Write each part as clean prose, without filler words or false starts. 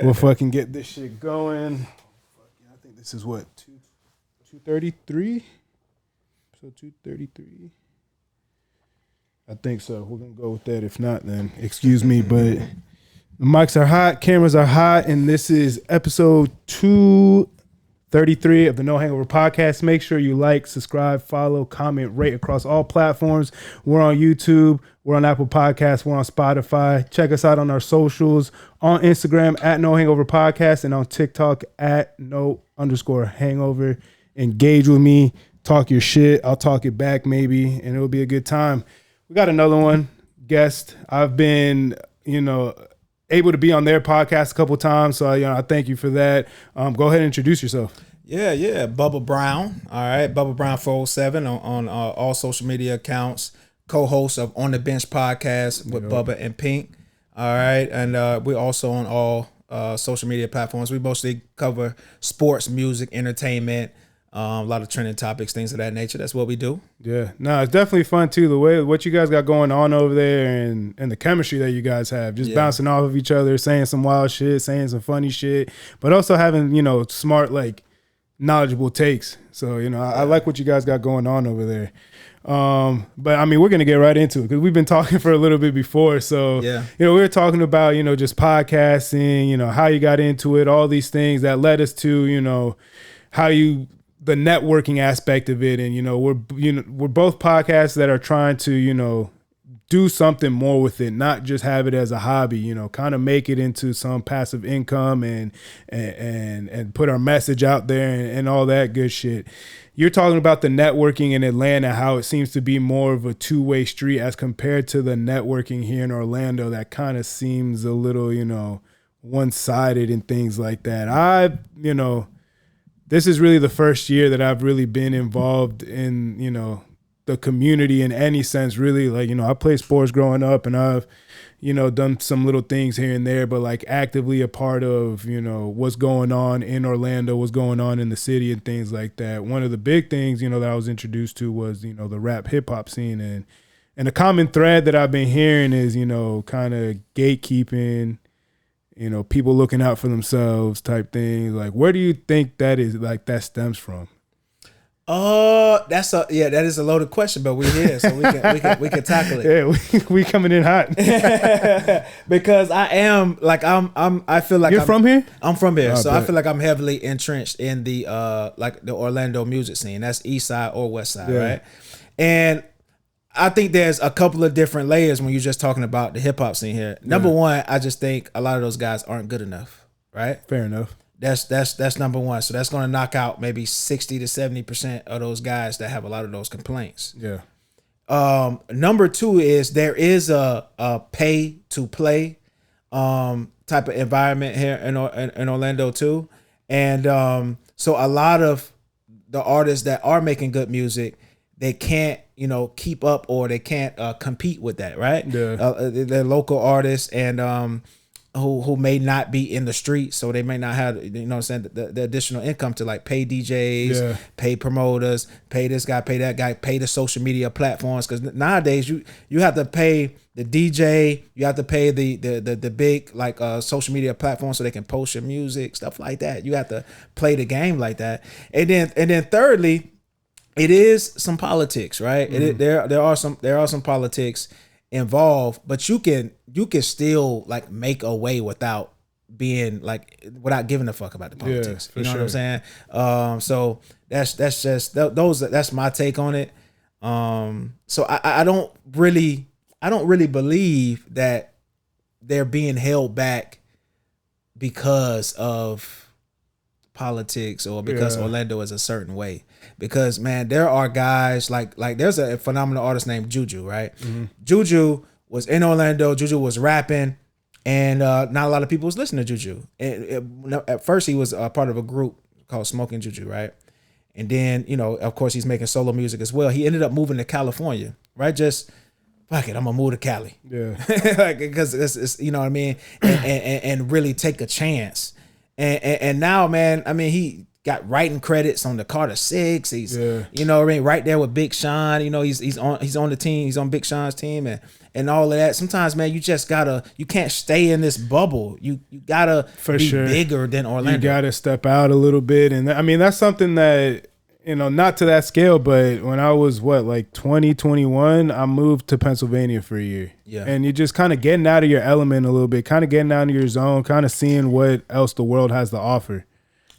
We'll fucking get this shit going. I think this is what 233. So 233. I think so. We're gonna go with that. If not, then excuse me. But the mics are hot, cameras are hot, and this is episode 233 of the No Hangover Podcast. Make sure you like, subscribe, follow, comment, rate across all platforms. We're on YouTube, we're on Apple Podcasts, we're on Spotify. Check us out on our socials, on Instagram at No Hangover Podcast, and on TikTok at No_Hangover. Engage with me, talk your shit. I'll talk it back maybe, and it'll be a good time. We got another one, guest. I've been, able to be on their podcast a couple times, so I thank you for that. Go ahead and introduce yourself. Yeah, Bubba Brown. All right, Bubba Brown 407 on all social media accounts. Co-host of On the Bench podcast with Bubba and Pink. All right, and we're also on all social media platforms. We mostly cover sports, music, entertainment. A lot of trending topics, things of that nature. That's what we do. Yeah. No, it's definitely fun too. The way what you guys got going on over there and the chemistry that you guys have, just bouncing off of each other, saying some wild shit, saying some funny shit, but also having, smart, knowledgeable takes. So, I like what you guys got going on over there. But I mean, we're going to get right into it because we've been talking for a little bit before. So, we were talking about, just podcasting, how you got into it, all these things that led us to, how you, the networking aspect of it. And, we're both podcasts that are trying to, do something more with it, not just have it as a hobby, kind of make it into some passive income and put our message out there and all that good shit. You're talking about the networking in Atlanta, how it seems to be more of a two-way street as compared to the networking here in Orlando that kind of seems a little, one-sided and things like that. This is really the first year that I've really been involved in, the community in any sense, really. I played sports growing up and I've, done some little things here and there, but actively a part of, what's going on in Orlando, what's going on in the city and things like that. One of the big things, that I was introduced to was, the rap hip hop scene. And a common thread that I've been hearing is, kind of gatekeeping, people looking out for themselves type things. Where do you think that is, that stems from? That is a loaded question, but we're here, so we can tackle it. Yeah, we coming in hot. Because I feel like you're from here? I'm from here, so I feel like I'm heavily entrenched in the the Orlando music scene. That's East Side or West Side, right? And I think there's a couple of different layers when you're just talking about the hip hop scene here. Number one, I just think a lot of those guys aren't good enough, right? Fair enough. That's number one. So that's going to knock out maybe 60 to 70% of those guys that have a lot of those complaints. Yeah. Number two is there is a pay to play type of environment here in Orlando too. And so a lot of the artists that are making good music, they can't, keep up or they can't compete with that, right? Yeah. They're local artists and who may not be in the street, so they may not have, the additional income to pay DJs, pay promoters, pay this guy, pay that guy, pay the social media platforms. Because nowadays you have to pay the DJ, you have to pay the big social media platforms so they can post your music, stuff like that. You have to play the game like that, and then thirdly, it is some politics, right? Mm-hmm. There are some politics involved, but you can still make a way without being without giving a fuck about the politics. Yeah, you know what I'm saying? So that's my take on it. So I don't really believe that they're being held back because of politics or because Orlando is a certain way. Because man, there are guys like there's a phenomenal artist named Juju, right? Mm-hmm. Juju was in Orlando. Juju was rapping, and not a lot of people was listening to Juju. At first, he was a part of a group called Smoking Juju, right? And then of course, he's making solo music as well. He ended up moving to California, right? Just fuck it, I'm gonna move to Cali, because it's what I mean, and really take a chance. And now, man, I mean, he got writing credits on the Carter 6. He's right there with Big Sean. He's on the team. He's on Big Sean's team, and and all of that. Sometimes, man, you can't stay in this bubble. You gotta be bigger than Orlando. You gotta step out a little bit. And I mean, that's something that, not to that scale, but when I was 21, I moved to Pennsylvania for a year. Yeah. And you're just kind of getting out of your element a little bit, kind of getting out of your zone, kind of seeing what else the world has to offer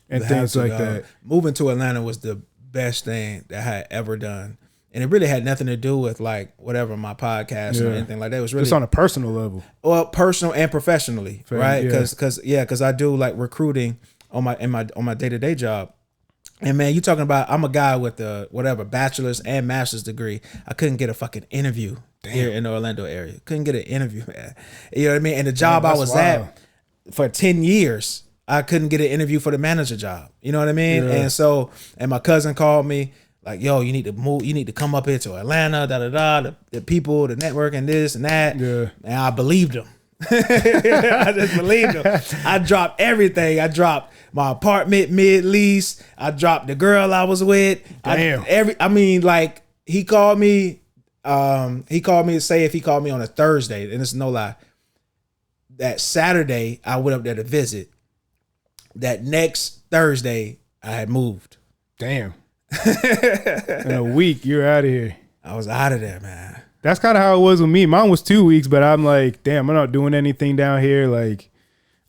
and things like that. Moving to Atlanta was the best thing that I had ever done. And it really had nothing to do with my podcast or anything like that. It was really just on a personal level. Well, personal and professionally, right? Because I do like recruiting on my day-to-day job. And man, you talking about, I'm a guy with bachelor's and master's degree. I couldn't get a fucking interview here in the Orlando area. Couldn't get an interview, man. You know what I mean? And the job I was at for 10 years, I couldn't get an interview for the manager job. You know what I mean? Yeah. And my cousin called me like, yo, you need to move. You need to come up here to Atlanta, the people, the network and this and that. Yeah. And I believed him. I just believed him. I dropped everything. I dropped my apartment mid-lease. I dropped the girl I was with. Damn. He called me. He called me to say if he called me on a Thursday, and it's no lie. That Saturday, I went up there to visit. That next Thursday, I had moved. Damn. In a week, you're out of here. I was out of there, man. That's kind of how it was with me. Mine was 2 weeks, but I'm like, damn, I'm not doing anything down here. Like,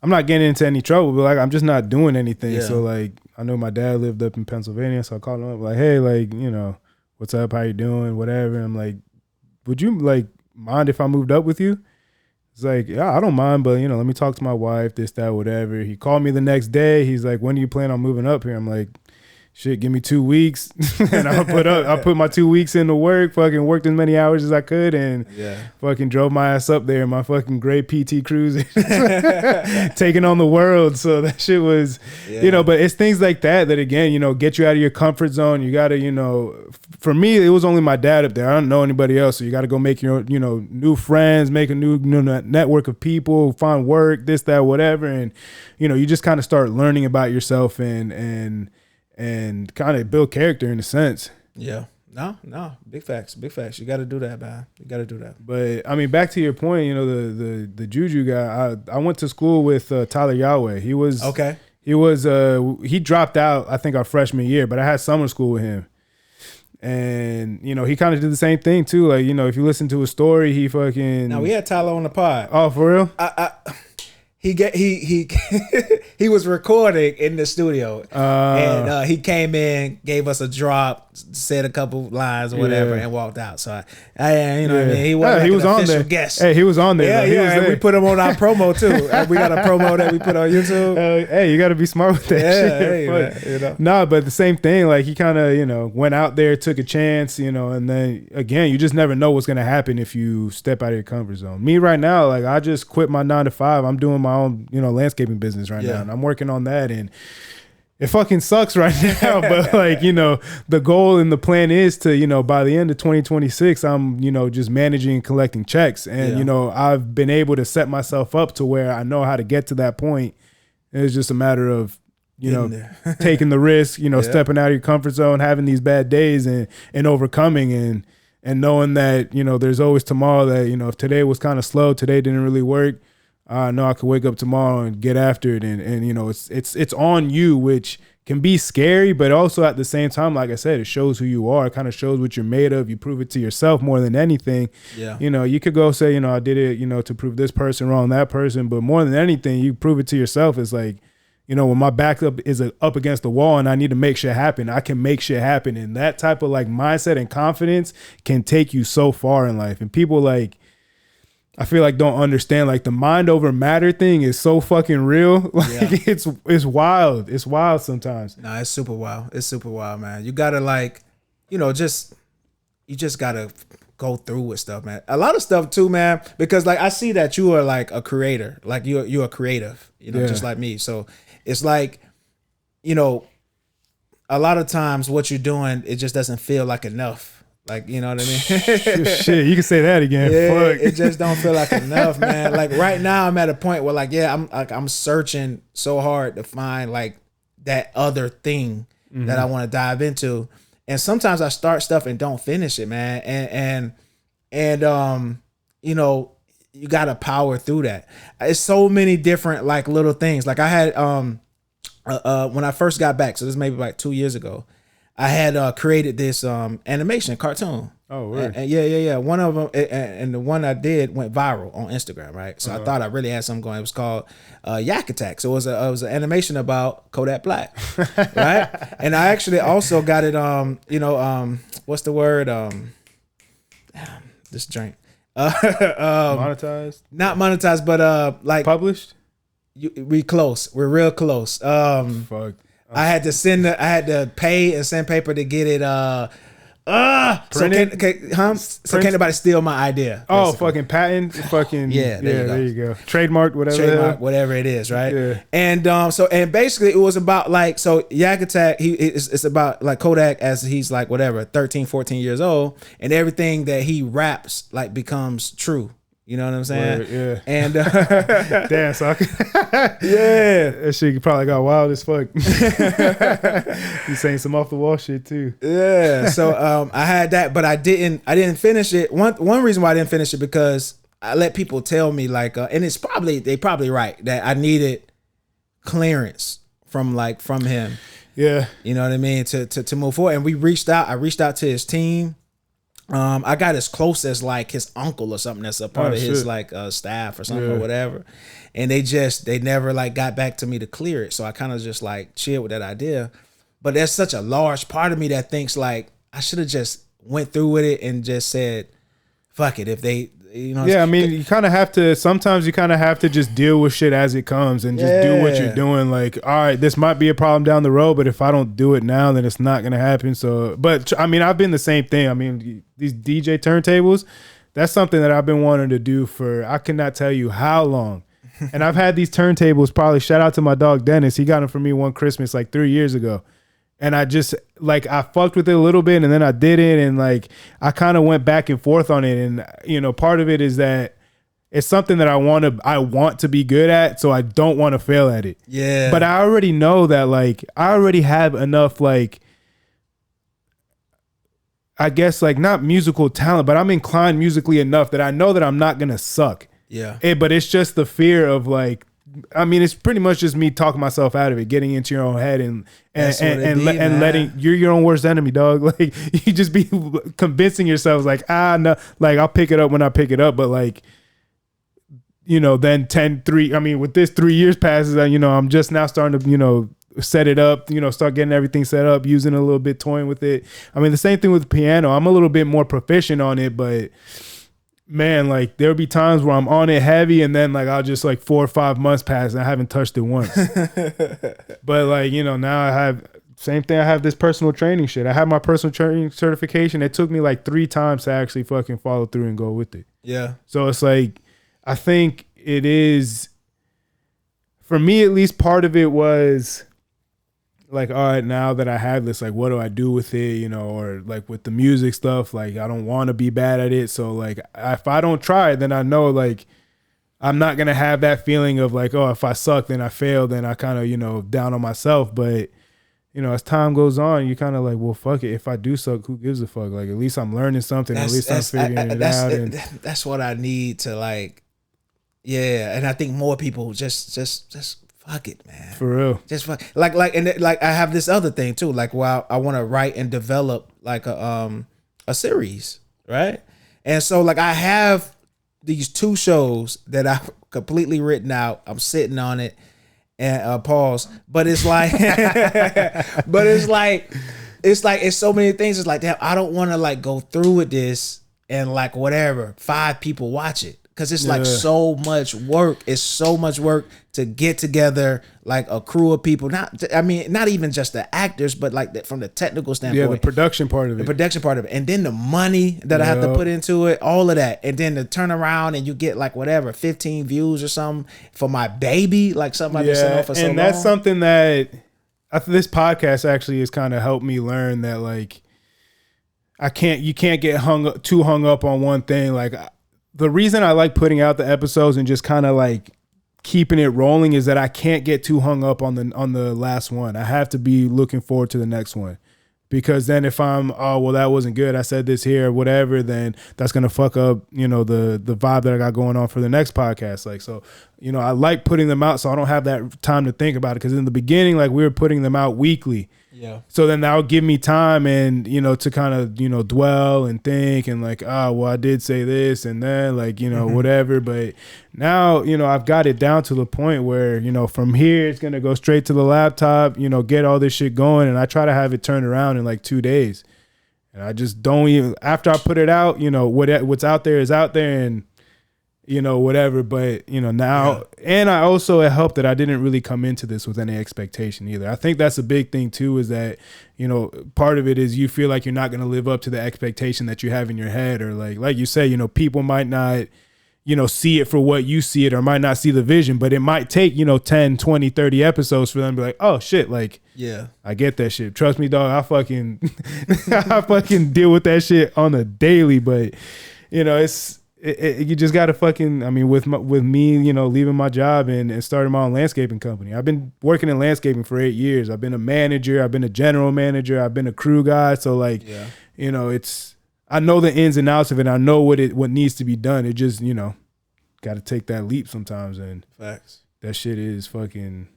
I'm not getting into any trouble, but like, I'm just not doing anything. Yeah. So like, I know my dad lived up in Pennsylvania, so I called him up like, hey, like, what's up? How you doing? Whatever. And I'm like, would you like mind if I moved up with you? It's like, yeah, I don't mind, but let me talk to my wife, this, that, whatever. He called me the next day. He's like, when do you plan on moving up here? I'm like, shit, give me 2 weeks. And I put my 2 weeks into work, fucking worked as many hours as I could, and fucking drove my ass up there in my fucking gray PT Cruiser, taking on the world. So that shit was, but it's things like that again, get you out of your comfort zone. You got to, for me, it was only my dad up there. I don't know anybody else. So you got to go make your, new friends, make a new network of people, find work, this, that, whatever. And, you just kind of start learning about yourself and kind of build character in a sense. Yeah. No. Big facts. You got to do that, man. You got to do that. But I mean, back to your point, the Juju guy, I went to school with Tyla Yaweh. He was, okay. He dropped out, I think, our freshman year, but I had summer school with him. And, he kind of did the same thing too. Like, if you listen to his story, he fucking. Now we had Tyler on the pod. Oh, for real? He was recording in the studio, and he came in, gave us a drop, said a couple lines or whatever, and walked out. So I he wasn't he was an on official there. Guest. Hey, he was on there. Yeah. We put him on our promo too. We got a promo that we put on YouTube. Hey, you got to be smart with that shit. Hey, Nah, but the same thing. Like he kind of went out there, took a chance, and then again, you just never know what's gonna happen if you step out of your comfort zone. Me right now, like I just quit my 9 to 5. I'm doing my own landscaping business right now, and I'm working on that, and it fucking sucks right now, but like the goal and the plan is to by the end of 2026 I'm just managing and collecting checks, and I've been able to set myself up to where I know how to get to that point. It's just a matter of taking the risk, stepping out of your comfort zone, having these bad days and overcoming and knowing that there's always tomorrow, that if today was kind of slow, today didn't really work, I know I could wake up tomorrow and get after it, and it's on you, which can be scary, but also at the same time, like I said, it shows who you are. It kind of shows what you're made of. You prove it to yourself more than anything. Yeah. You could go say, I did it, to prove this person wrong, that person, but more than anything, you prove it to yourself. It's like, when my back is up against the wall and I need to make shit happen, I can make shit happen, and that type of like mindset and confidence can take you so far in life. And people I feel like don't understand, like the mind over matter thing is so fucking real. Like it's wild. It's wild sometimes. Nah, it's super wild. It's super wild, man. You gotta you just gotta go through with stuff, man. A lot of stuff too, man, because like I see that you are like a creator, like you're a creative, just like me. So it's like, a lot of times what you're doing, it just doesn't feel like enough. Like, you know what I mean? Shit, you can say that again. Yeah, it just don't feel like enough, man. Like right now I'm at a point where I'm searching so hard to find like that other thing that I want to dive into. And sometimes I start stuff and don't finish it, man. And you know, you gotta power through that. It's so many different like little things. Like I had when I first got back, so this maybe like 2 years ago, I had created this animation cartoon. Oh, right. Yeah. One of them, and the one I did went viral on Instagram, right? So I thought I really had something going. It was called Yak Attack. So it was an animation about Kodak Black, right? And I actually also got it. What's the word? This drink. Monetized? Not monetized, but like published. We close. We're real close. Fuck. I had to pay and send paper to get it. So can't nobody steal my idea? Oh, basically. Fucking patent, fucking there you go. Trademark, whatever it is, right? Yeah. And basically it was about like, so Yak Attack, it's about like Kodak as he's like whatever 13, 14 years old, and everything that he raps like becomes true. You know what I'm saying? Word, yeah. And damn, so yeah, that shit probably got wild as fuck. He's saying some off the wall shit too. Yeah. So I had that, but I didn't finish it. One reason why I didn't finish it because I let people tell me like, and they probably right that I needed clearance from him. Yeah. You know what I mean? To move forward. And I reached out to his team. I got as close as like his uncle or something that's a part of his like staff or something or whatever, and they never like got back to me to clear it. So I kind of just like chilled with that idea. But there's such a large part of me that thinks like I should have just went through with it and just said, "Fuck it." If they, you know, yeah, I mean, you kind of have to. Sometimes you kind of have to just deal with shit as it comes and just do what you're doing. Like, all right, this might be a problem down the road, but if I don't do it now, then it's not gonna happen. So, but I mean, I've been the same thing. I mean, these DJ turntables, that's something that I've been wanting to do for I cannot tell you how long. And I've had these turntables. Probably shout out to my dog Dennis. He got them for me one Christmas like 3 years ago. And I just like I fucked with it a little bit and then I didn't, and like I kind of went back and forth on it. And you know, part of it is that it's something that I want to be good at, so I don't want to fail at it. Yeah. But I already know that like I already have enough like I guess like not musical talent, but I'm inclined musically enough that I know that I'm not gonna suck. Yeah. But it's just the fear of like, I mean, it's pretty much just me talking myself out of it, getting into your own head and letting you're your own worst enemy, dog. Like you just be convincing yourself like, no, like I'll pick it up when I pick it up. But like, you know, then 3, I mean, with this 3 years passes, you know, I'm just now starting to, you know, set it up, you know, start getting everything set up, using it a little bit, toying with it. I mean, the same thing with the piano. I'm a little bit more proficient on it, but man, like there'll be times where I'm on it heavy and then like I'll just like 4 or 5 months pass and I haven't touched it once. But like, you know, now I have same thing. I have this personal training shit. I have my personal training certification. It took me like 3 times to actually fucking follow through and go with it. Yeah. So it's like, I think it is, for me at least, part of it was like, all right, now that I have this, like, what do I do with it? You know, or like with the music stuff, like I don't want to be bad at it. So like, if I don't try, then I know like I'm not going to have that feeling of like, oh, if I suck, then I fail, then I kind of, you know, down on myself. But, you know, as time goes on, you kind of like, well, fuck it. If I do suck, who gives a fuck? Like, at least I'm learning something. At least I'm figuring it out. And that's what I need to like, yeah. And I think more people just fuck it, man. For real. Just fuck. Like I have this other thing too. Like, well, I want to write and develop like a series, right? And so like I have these 2 shows that I've completely written out. I'm sitting on it and pause. But it's like, it's so many things. It's like, damn, I don't want to like go through with this and like whatever 5 people watch it. Cause it's like so much work. It's so much work to get together like a crew of people. Not even just the actors, but like from the technical standpoint. Yeah, the production part of it. And then the money that I have to put into it, all of that. And then to turn around and you get like whatever, 15 views or something for my baby, like something I've been sitting on for so long. And that's something that this podcast actually has kind of helped me learn that like you can't get too hung up on one thing. Like the reason I like putting out the episodes and just kind of like keeping it rolling is that I can't get too hung up on the last one. I have to be looking forward to the next one. Because then if I'm, oh, well, that wasn't good, I said this here or whatever, then that's going to fuck up, you know, the vibe that I got going on for the next podcast. Like, so, you know, I like putting them out so I don't have that time to think about it. Because in the beginning, like, we were putting them out weekly. Yeah. So then that'll give me time and, you know, to kind of, you know, dwell and think and like, oh, well, I did say this and then like, you know, whatever. But now, you know, I've got it down to the point where, you know, from here, it's going to go straight to the laptop, you know, get all this shit going. And I try to have it turned around in like 2 days. And I just don't even, after I put it out, you know, what's out there is out there and, you know, whatever. But, you know, now, and I also, it helped that I didn't really come into this with any expectation either. I think that's a big thing too, is that, you know, part of it is you feel like you're not going to live up to the expectation that you have in your head, or like you say, you know, people might not, you know, see it for what you see it, or might not see the vision, but it might take, you know, 10, 20, 30 episodes for them to be like, oh shit, like, yeah, I get that shit. Trust me, dog, I fucking deal with that shit on a daily. But, you know, you just gotta fucking, I mean, with me, you know, leaving my job and starting my own landscaping company. I've been working in landscaping for 8 years. I've been a manager. I've been a general manager. I've been a crew guy. So like, you know, I know the ins and outs of it. I know what needs to be done. It just, you know, got to take that leap sometimes. And facts. That shit is fucking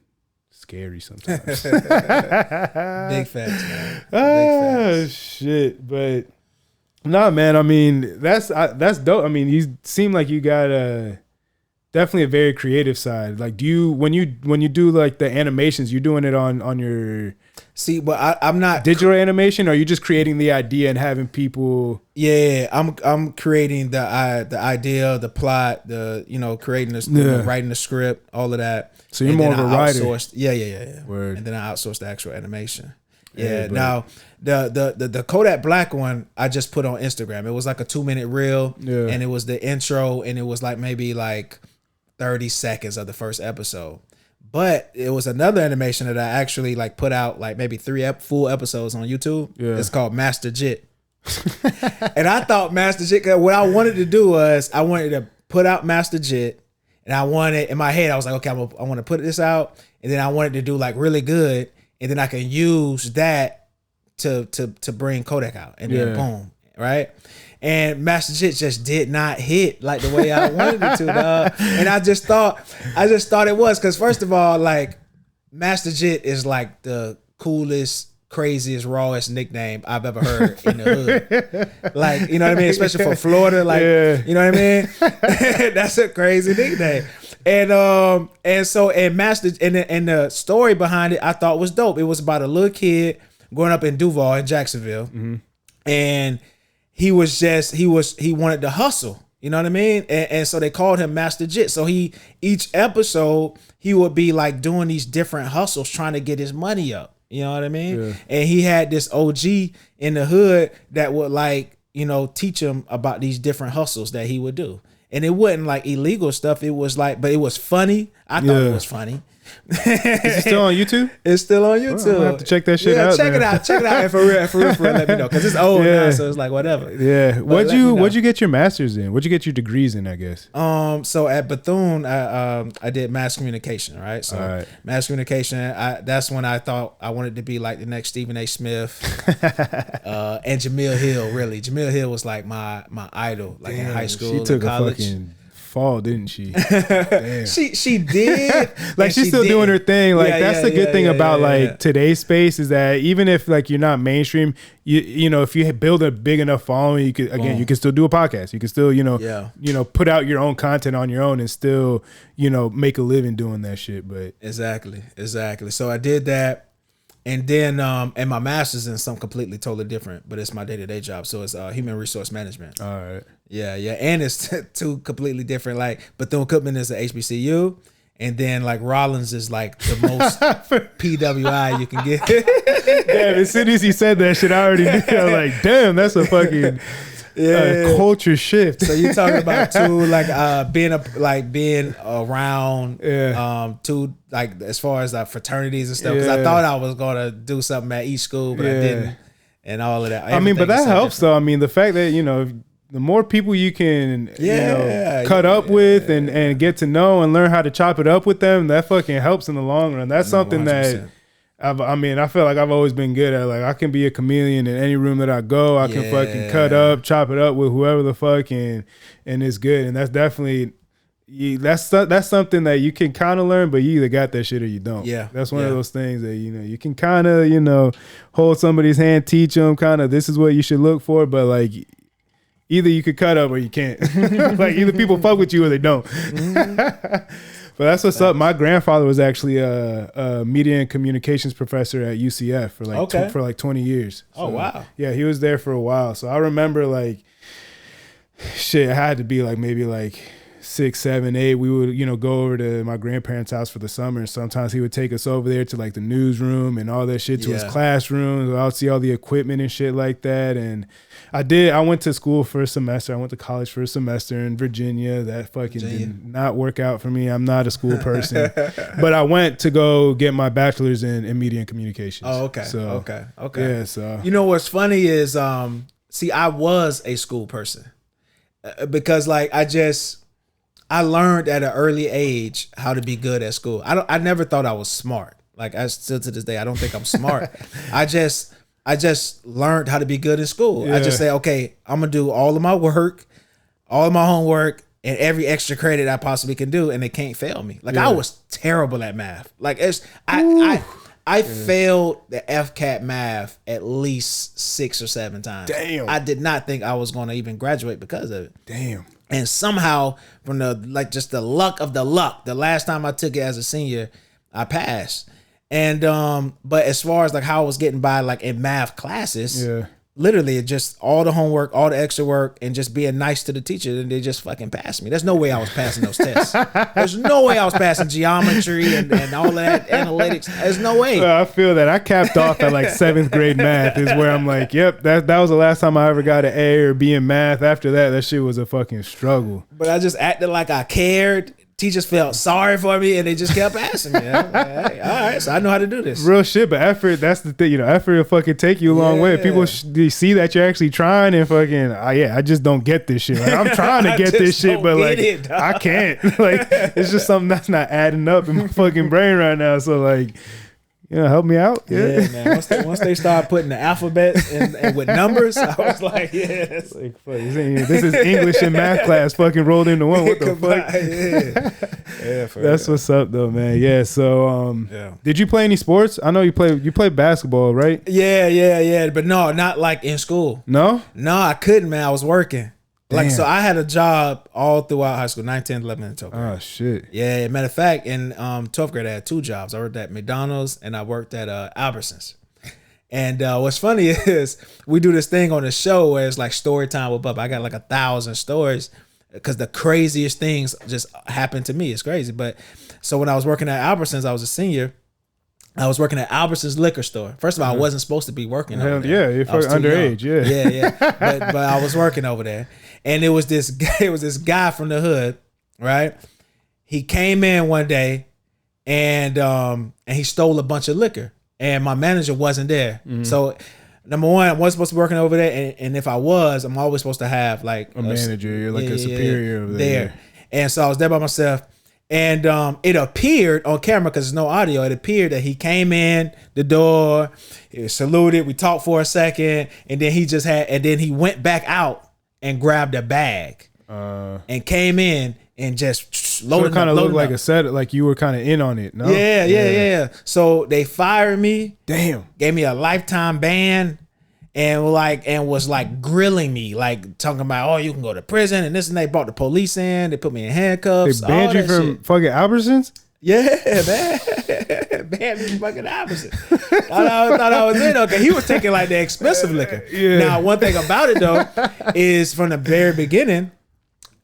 scary sometimes. Big facts, man. Big facts. Shit. But nah, man. I mean, that's dope. I mean, you seem like you got definitely a very creative side. Like, do you when you do like the animations, you're doing it on your but I'm not digital animation, or are you just creating the idea and having people? Yeah, I'm creating the idea, the plot, you know, creating this, you know, writing the script, all of that. So you're more of a writer. Yeah. Word. And then I outsourced the actual animation. Yeah. Now the Kodak Black one I just put on Instagram. It was like a 2-minute reel, and it was the intro, and it was like maybe like 30 seconds of the first episode. But it was another animation that I actually like put out like maybe 3 full episodes on YouTube. Yeah. It's called Master Jit. And I thought Master Jit, what I wanted to do was I wanted to put out Master Jit, and I wanted, in my head, I was like, okay, I want to put this out, and then I wanted to do like really good, and then I can use that to bring Kodak out, and then boom, right? And Master Jit just did not hit like the way I wanted it to, dog. And I just thought it was, because first of all, like, Master Jit is like the coolest, craziest, rawest nickname I've ever heard in the hood. Like, you know what I mean? Especially for Florida, like, you know what I mean? That's a crazy nickname. And so Master, and the story behind it I thought was dope. It was about a little kid growing up in Duval in Jacksonville, and he wanted to hustle, you know what I mean? And so they called him Master Jit. So each episode he would be like doing these different hustles, trying to get his money up. You know what I mean? Yeah. And he had this OG in the hood that would, like, you know, teach him about these different hustles that he would do. And it wasn't like illegal stuff. It was like, but it was funny. I thought it was funny. Is it still on YouTube? It's still on YouTube. Well, I'm gonna have to check that shit out. Check it out. And for real, let me know, because it's old now, so it's like whatever. Yeah. What'd you get your masters in? What'd you get your degrees in, I guess? So at Bethune, I did mass communication, right? So mass communication, that's when I thought I wanted to be like the next Stephen A. Smith, and Jamil Hill. Really, Jamil Hill was like my idol, like in high school, she took college. A fucking fall, didn't she? she did. Like, she's still doing her thing. Like, that's the good thing about like today's space, is that even if like you're not mainstream, you know, if you build a big enough following, you can still do a podcast. You can still, you know, put out your own content on your own and still, you know, make a living doing that shit. But exactly. So I did that. And then, and my master's in something completely totally different, but it's my day-to-day job. So it's human resource management. All right. Yeah. And it's two completely different. Like, Bethune-Cookman is a HBCU, and then like Rollins is like the most PWI you can get. Damn, as soon as he said that shit, I already knew. I was like, damn, that's a fucking culture shift. So you talking about two, like being around two, like, as far as like fraternities and stuff, because I thought I was gonna do something at each school, but I didn't, and all of that. I mean, but that helps though. I mean, the fact that, you know, the more people you can cut up with and get to know and learn how to chop it up with them, that fucking helps in the long run. That's something 100%. That I feel like I've always been good at, like, I can be a chameleon in any room that I go. I can fucking cut up, chop it up with whoever the fuck, and it's good. And that's definitely, that's something that you can kind of learn, but you either got that shit or you don't. Yeah, that's one of those things that, you know, you can kind of, you know, hold somebody's hand, teach them kind of, this is what you should look for, but like, either you could cut up or you can't. Like, either people fuck with you or they don't. But that's what's up. My grandfather was actually a media and communications professor at UCF for like 20 years. So, wow. Yeah, he was there for a while. So I remember, like, shit, it had to be like maybe like 6, 7, 8. We would, you know, go over to my grandparents' house for the summer. And sometimes he would take us over there to like the newsroom and all that shit, to his classroom. I would see all the equipment and shit like that. And I went to school for a semester. I went to college for a semester in Virginia. That fucking did not work out for me. I'm not a school person. But I went to go get my bachelor's in media and communications. Oh, okay. So, okay. Yeah, so. You know what's funny is, see, I was a school person. Because like I learned at an early age how to be good at school. I never thought I was smart. Like, I still to this day, I don't think I'm smart. I just learned how to be good in school. Yeah. I just say, okay, I'm gonna do all of my work, all of my homework, and every extra credit I possibly can do, and they can't fail me. Like, I was terrible at math. Like, I failed the FCAT math at least 6 or 7 times. Damn. I did not think I was gonna even graduate because of it. Damn. And somehow, from the luck of the luck, the last time I took it as a senior, I passed. And but as far as like how I was getting by, like in math classes, literally it just all the homework, all the extra work, and just being nice to the teacher, and they just fucking passed me. There's no way I was passing those tests. There's no way I was passing geometry and all of that analytics. There's no way. Well, I feel that I capped off at like 7th grade math is where I'm like, yep, that was the last time I ever got an A or B in math. After that shit was a fucking struggle. But I just acted like I cared. Teachers felt sorry for me, and they just kept asking me. I'm like, hey, all right, so I know how to do this. Real shit, but effort, that's the thing. You know, effort will fucking take you a long way. People they see that you're actually trying, and fucking, I just don't get this shit. Like, I'm trying to get this shit, but like, I can't. Like, it's just something that's not adding up in my fucking brain right now. So like, you know, help me out. Yeah, man. Once they start putting the alphabets and with numbers, I was like, yes. Like, fuck, this is English and math class fucking rolled into one. What the fuck? Yeah, that's what's up though, man. Yeah. So, did you play any sports? I know you play basketball, right? Yeah. But no, not like in school. No, I couldn't, man. I was working. Like, so I had a job all throughout high school, 9th, 10th, 11th, and 12th grade. Oh, shit. Yeah, matter of fact, in 12th grade, I had 2 jobs. I worked at McDonald's and I worked at Albertsons. And what's funny is we do this thing on the show where it's like story time with Bubba. I got like 1,000 stories because the craziest things just happened to me. It's crazy. But so when I was working at Albertsons, I was a senior. I was working at Albertson's liquor store. First of all, I wasn't supposed to be working over there. Yeah, you're underage. Yeah. But I was working over there. And it was this guy from the hood, right? He came in one day and he stole a bunch of liquor. And my manager wasn't there. Mm-hmm. So number one, I wasn't supposed to be working over there. And if I was, I'm always supposed to have like a manager. You're like a superior over there. And so I was there by myself. And it appeared on camera, because there's no audio, it appeared that he came in the door, he saluted, we talked for a second, and then he went back out and grabbed a bag and came in and just loaded. So it kind of looked like a set, like you were kind of in on it. No? Yeah. So they fired me. Damn. Gave me a lifetime ban. And was grilling me, like talking about, oh, you can go to prison and this and they brought the police in, they put me in handcuffs. They banned you from fucking Albertsons? Yeah, man. Banned me from fucking Albertsons. thought I was in, okay. He was taking like the expensive liquor. Yeah. Now, one thing about it though is from the very beginning,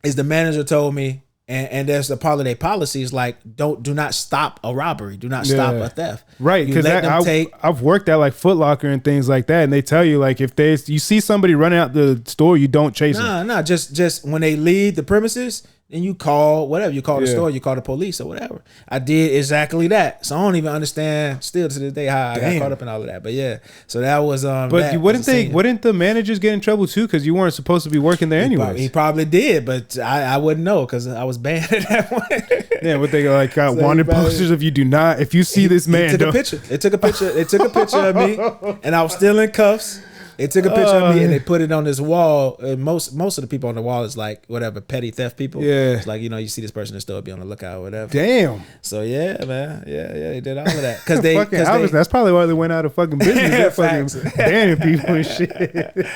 is the manager told me, and there's a part of their policies like do not stop a robbery, do not stop a theft. Right, because I've worked at like Foot Locker and things like that, and they tell you like if you see somebody running out the store, you don't chase them. No, just when they leave the premises, then you call whatever. You call the store, you call the police or whatever. I did exactly that. So I don't even understand still to this day how I got caught up in all of that. But yeah, so that was But wouldn't the managers get in trouble too? Because you weren't supposed to be working there anyways. He probably did, but I wouldn't know because I was banned at that point. Yeah, what they like got wanted posters if you see this man. They took a picture. They took a picture of me, and I was still in cuffs. They took a picture of me and they put it on this wall. Most of the people on the wall is like whatever petty theft people. Yeah, it's like you see this person in the store, be on the lookout or whatever. Damn. So yeah, man, they did all of that because that's probably why they went out of fucking business. They're fucking banning people and shit.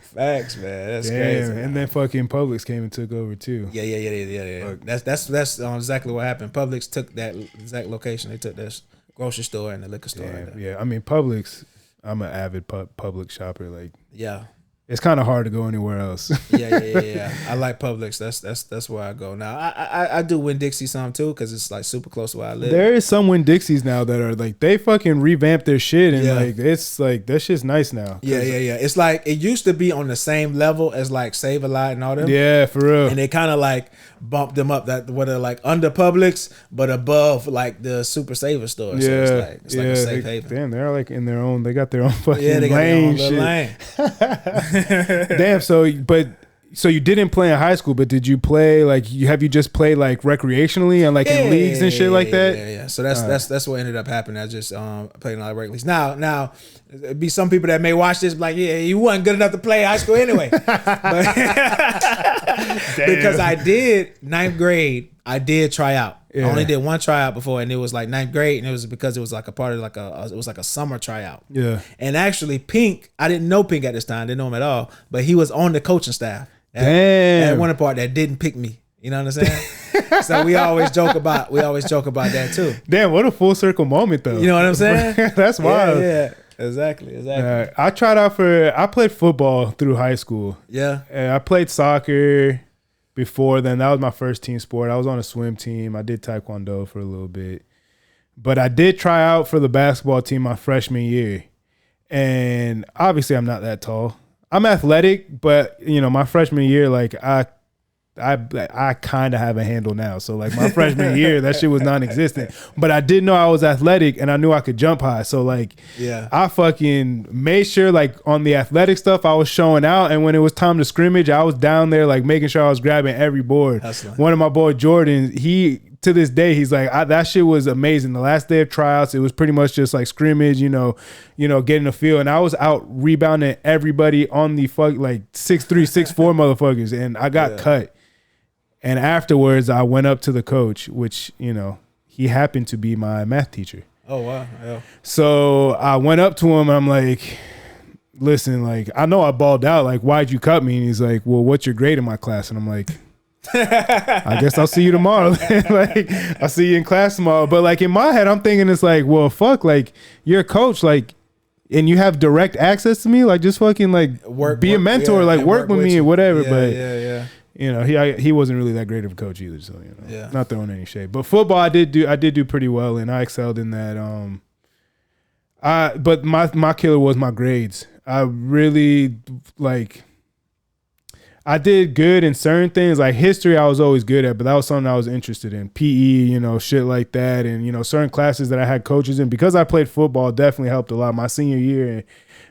Facts, man. That's crazy. And then fucking Publix came and took over too. Yeah. That's exactly what happened. Publix took that exact location. They took that grocery store and the liquor store. Yeah. I mean, Publix. I'm an avid Publix shopper. Like, yeah, it's kind of hard to go anywhere else. Yeah. I like Publix. That's where I go now. I do Winn-Dixie some too because it's like super close to where I live. There is some Winn-Dixies now that are like they fucking revamped their shit and like it's like that shit's nice now. Yeah. It's like it used to be on the same level as like Save a Lot and all them. Yeah, for real. And they kind of like bumped them up that where they're like under Publix but above like the Super Saver store. Yeah, so it's like a safe haven. Damn, they're like in their own. They got their own fucking they got lane. Their own lane. Damn. So you didn't play in high school, but did you play like have you just played like recreationally and like in leagues and shit like that? Yeah. So that's what ended up happening. I just played in a lot of rec leagues. Now it'd be some people that may watch this like, yeah, you wasn't good enough to play high school anyway. Because I did 9th grade, I did try out. Yeah. I only did one tryout before, and it was like 9th grade, and it was because it was like a part of like it was like a summer tryout. Yeah. And actually, Pink, I didn't know Pink at this time, didn't know him at all, but he was on the coaching staff. At one part that didn't pick me. You know what I'm saying? So we always joke about that too. Damn, what a full circle moment though. You know what I'm saying? That's wild. Yeah. Exactly. I tried out I played football through high school. Yeah. And I played soccer before then. That was my first team sport. I was on a swim team. I did taekwondo for a little bit. But I did try out for the basketball team my freshman year. And obviously I'm not that tall. I'm athletic, but my freshman year, like I kind of have a handle now. So like my freshman year, that shit was non-existent. But I did know I was athletic and I knew I could jump high. So like, I fucking made sure like on the athletic stuff I was showing out. And when it was time to scrimmage, I was down there like making sure I was grabbing every board. One of my boy Jordan, to this day, he's like, that shit was amazing. The last day of tryouts, it was pretty much just like scrimmage, getting a feel. And I was out rebounding everybody on the like 6'3", 6'4" motherfuckers. And I got cut. And afterwards, I went up to the coach, which, he happened to be my math teacher. Oh, wow. Yeah. So I went up to him and I'm like, listen, like, I know I balled out. Like, why'd you cut me? And he's like, well, what's your grade in my class? And I'm like, I guess I'll see you tomorrow. Like, I'll see you in class tomorrow. But like in my head, I'm thinking it's like, well, fuck, like you're a coach, like, and you have direct access to me, like just fucking like be a mentor, like work with me or whatever. He wasn't really that great of a coach either. So not throwing any shade. But football, I did do pretty well, and I excelled in that. But my killer was my grades. I really like. I did good in certain things, like history I was always good at, but that was something I was interested in. PE, shit like that. And, certain classes that I had coaches in. Because I played football, definitely helped a lot. My senior year,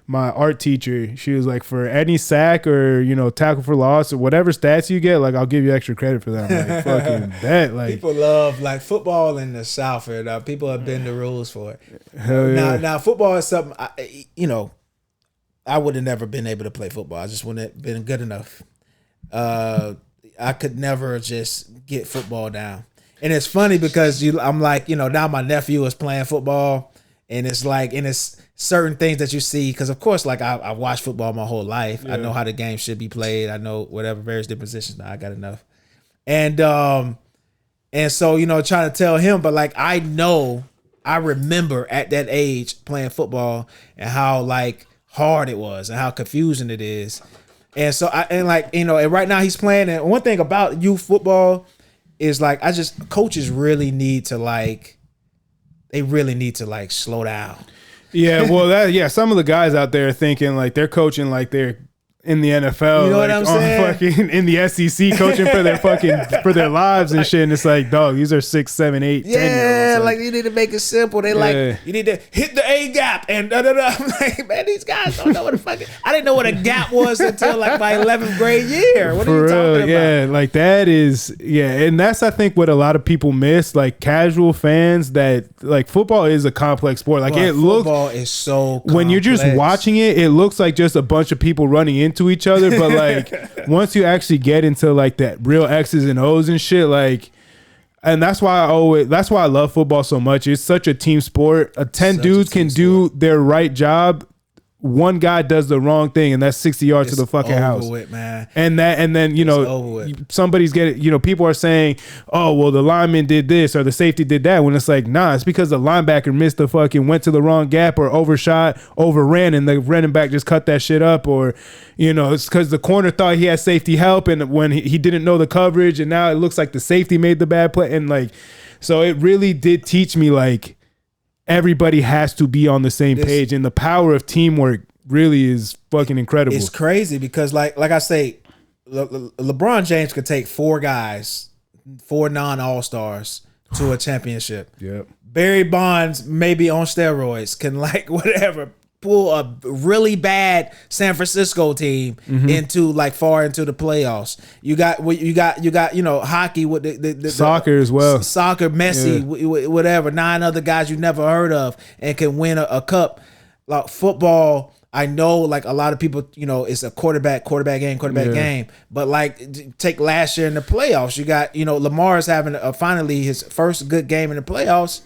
my art teacher, she was like, for any sack or, tackle for loss or whatever stats you get, like, I'll give you extra credit for that. I'm like, fucking that. Like, people love, like, football in the South. People have been the rules for it. Hell yeah. Now, football is something, I would have never been able to play football. I just wouldn't have been good enough. I could never just get football down. And it's funny because I'm like, now my nephew is playing football, and it's like, and it's certain things that you see, because of course, like I watched football my whole life. Yeah. I know how the game should be played. I know whatever various different positions. Now I got enough. And so, trying to tell him, but like I remember at that age playing football and how like hard it was and how confusing it is. And so and right now he's playing. And one thing about youth football is like, coaches really need to slow down. Yeah. Well, some of the guys out there are thinking like they're coaching like they're in the NFL, you know what I'm saying? Fucking in the SEC, coaching for their lives and shit. And it's like, dog, these are 6, 7, 8, 10 year olds. Like you need to make it simple. They like you need to hit the A gap and I'm like, man, these guys don't know what the fuck. I didn't know what a gap was until like my 11th grade year. What are you talking about? Yeah, like that is and that's I think what a lot of people miss. Like casual fans, that like football is a complex sport. Like football is so complex. When you're just watching it looks like just a bunch of people running into each other, but like once you actually get into like that real X's and O's and shit, like, and that's why I love football so much. It's such a team sport. 10 dudes can do their right job. One guy does the wrong thing, and that's 60 yards to the fucking house. With, man. And then somebody's getting, people are saying, oh well, the lineman did this or the safety did that, when it's like, nah, it's because the linebacker missed the fucking, went to the wrong gap or overshot, overran, and the running back just cut that shit up, or it's because the corner thought he had safety help, and when he didn't know the coverage, and now it looks like the safety made the bad play, and like, so it really did teach me like, everybody has to be on the same page, and the power of teamwork really is fucking incredible. It's crazy because like I say, LeBron James could take 4 non-all-stars to a championship. Yep. Barry Bonds, maybe on steroids, can like whatever pull a really bad San Francisco team into like far into the playoffs. You got hockey with the soccer as well. Soccer, Messi, whatever, 9 other guys you never heard of and can win a cup. Like football, I know like a lot of people, it's a quarterback game, but like take last year in the playoffs, you got, Lamar's having finally his first good game in the playoffs.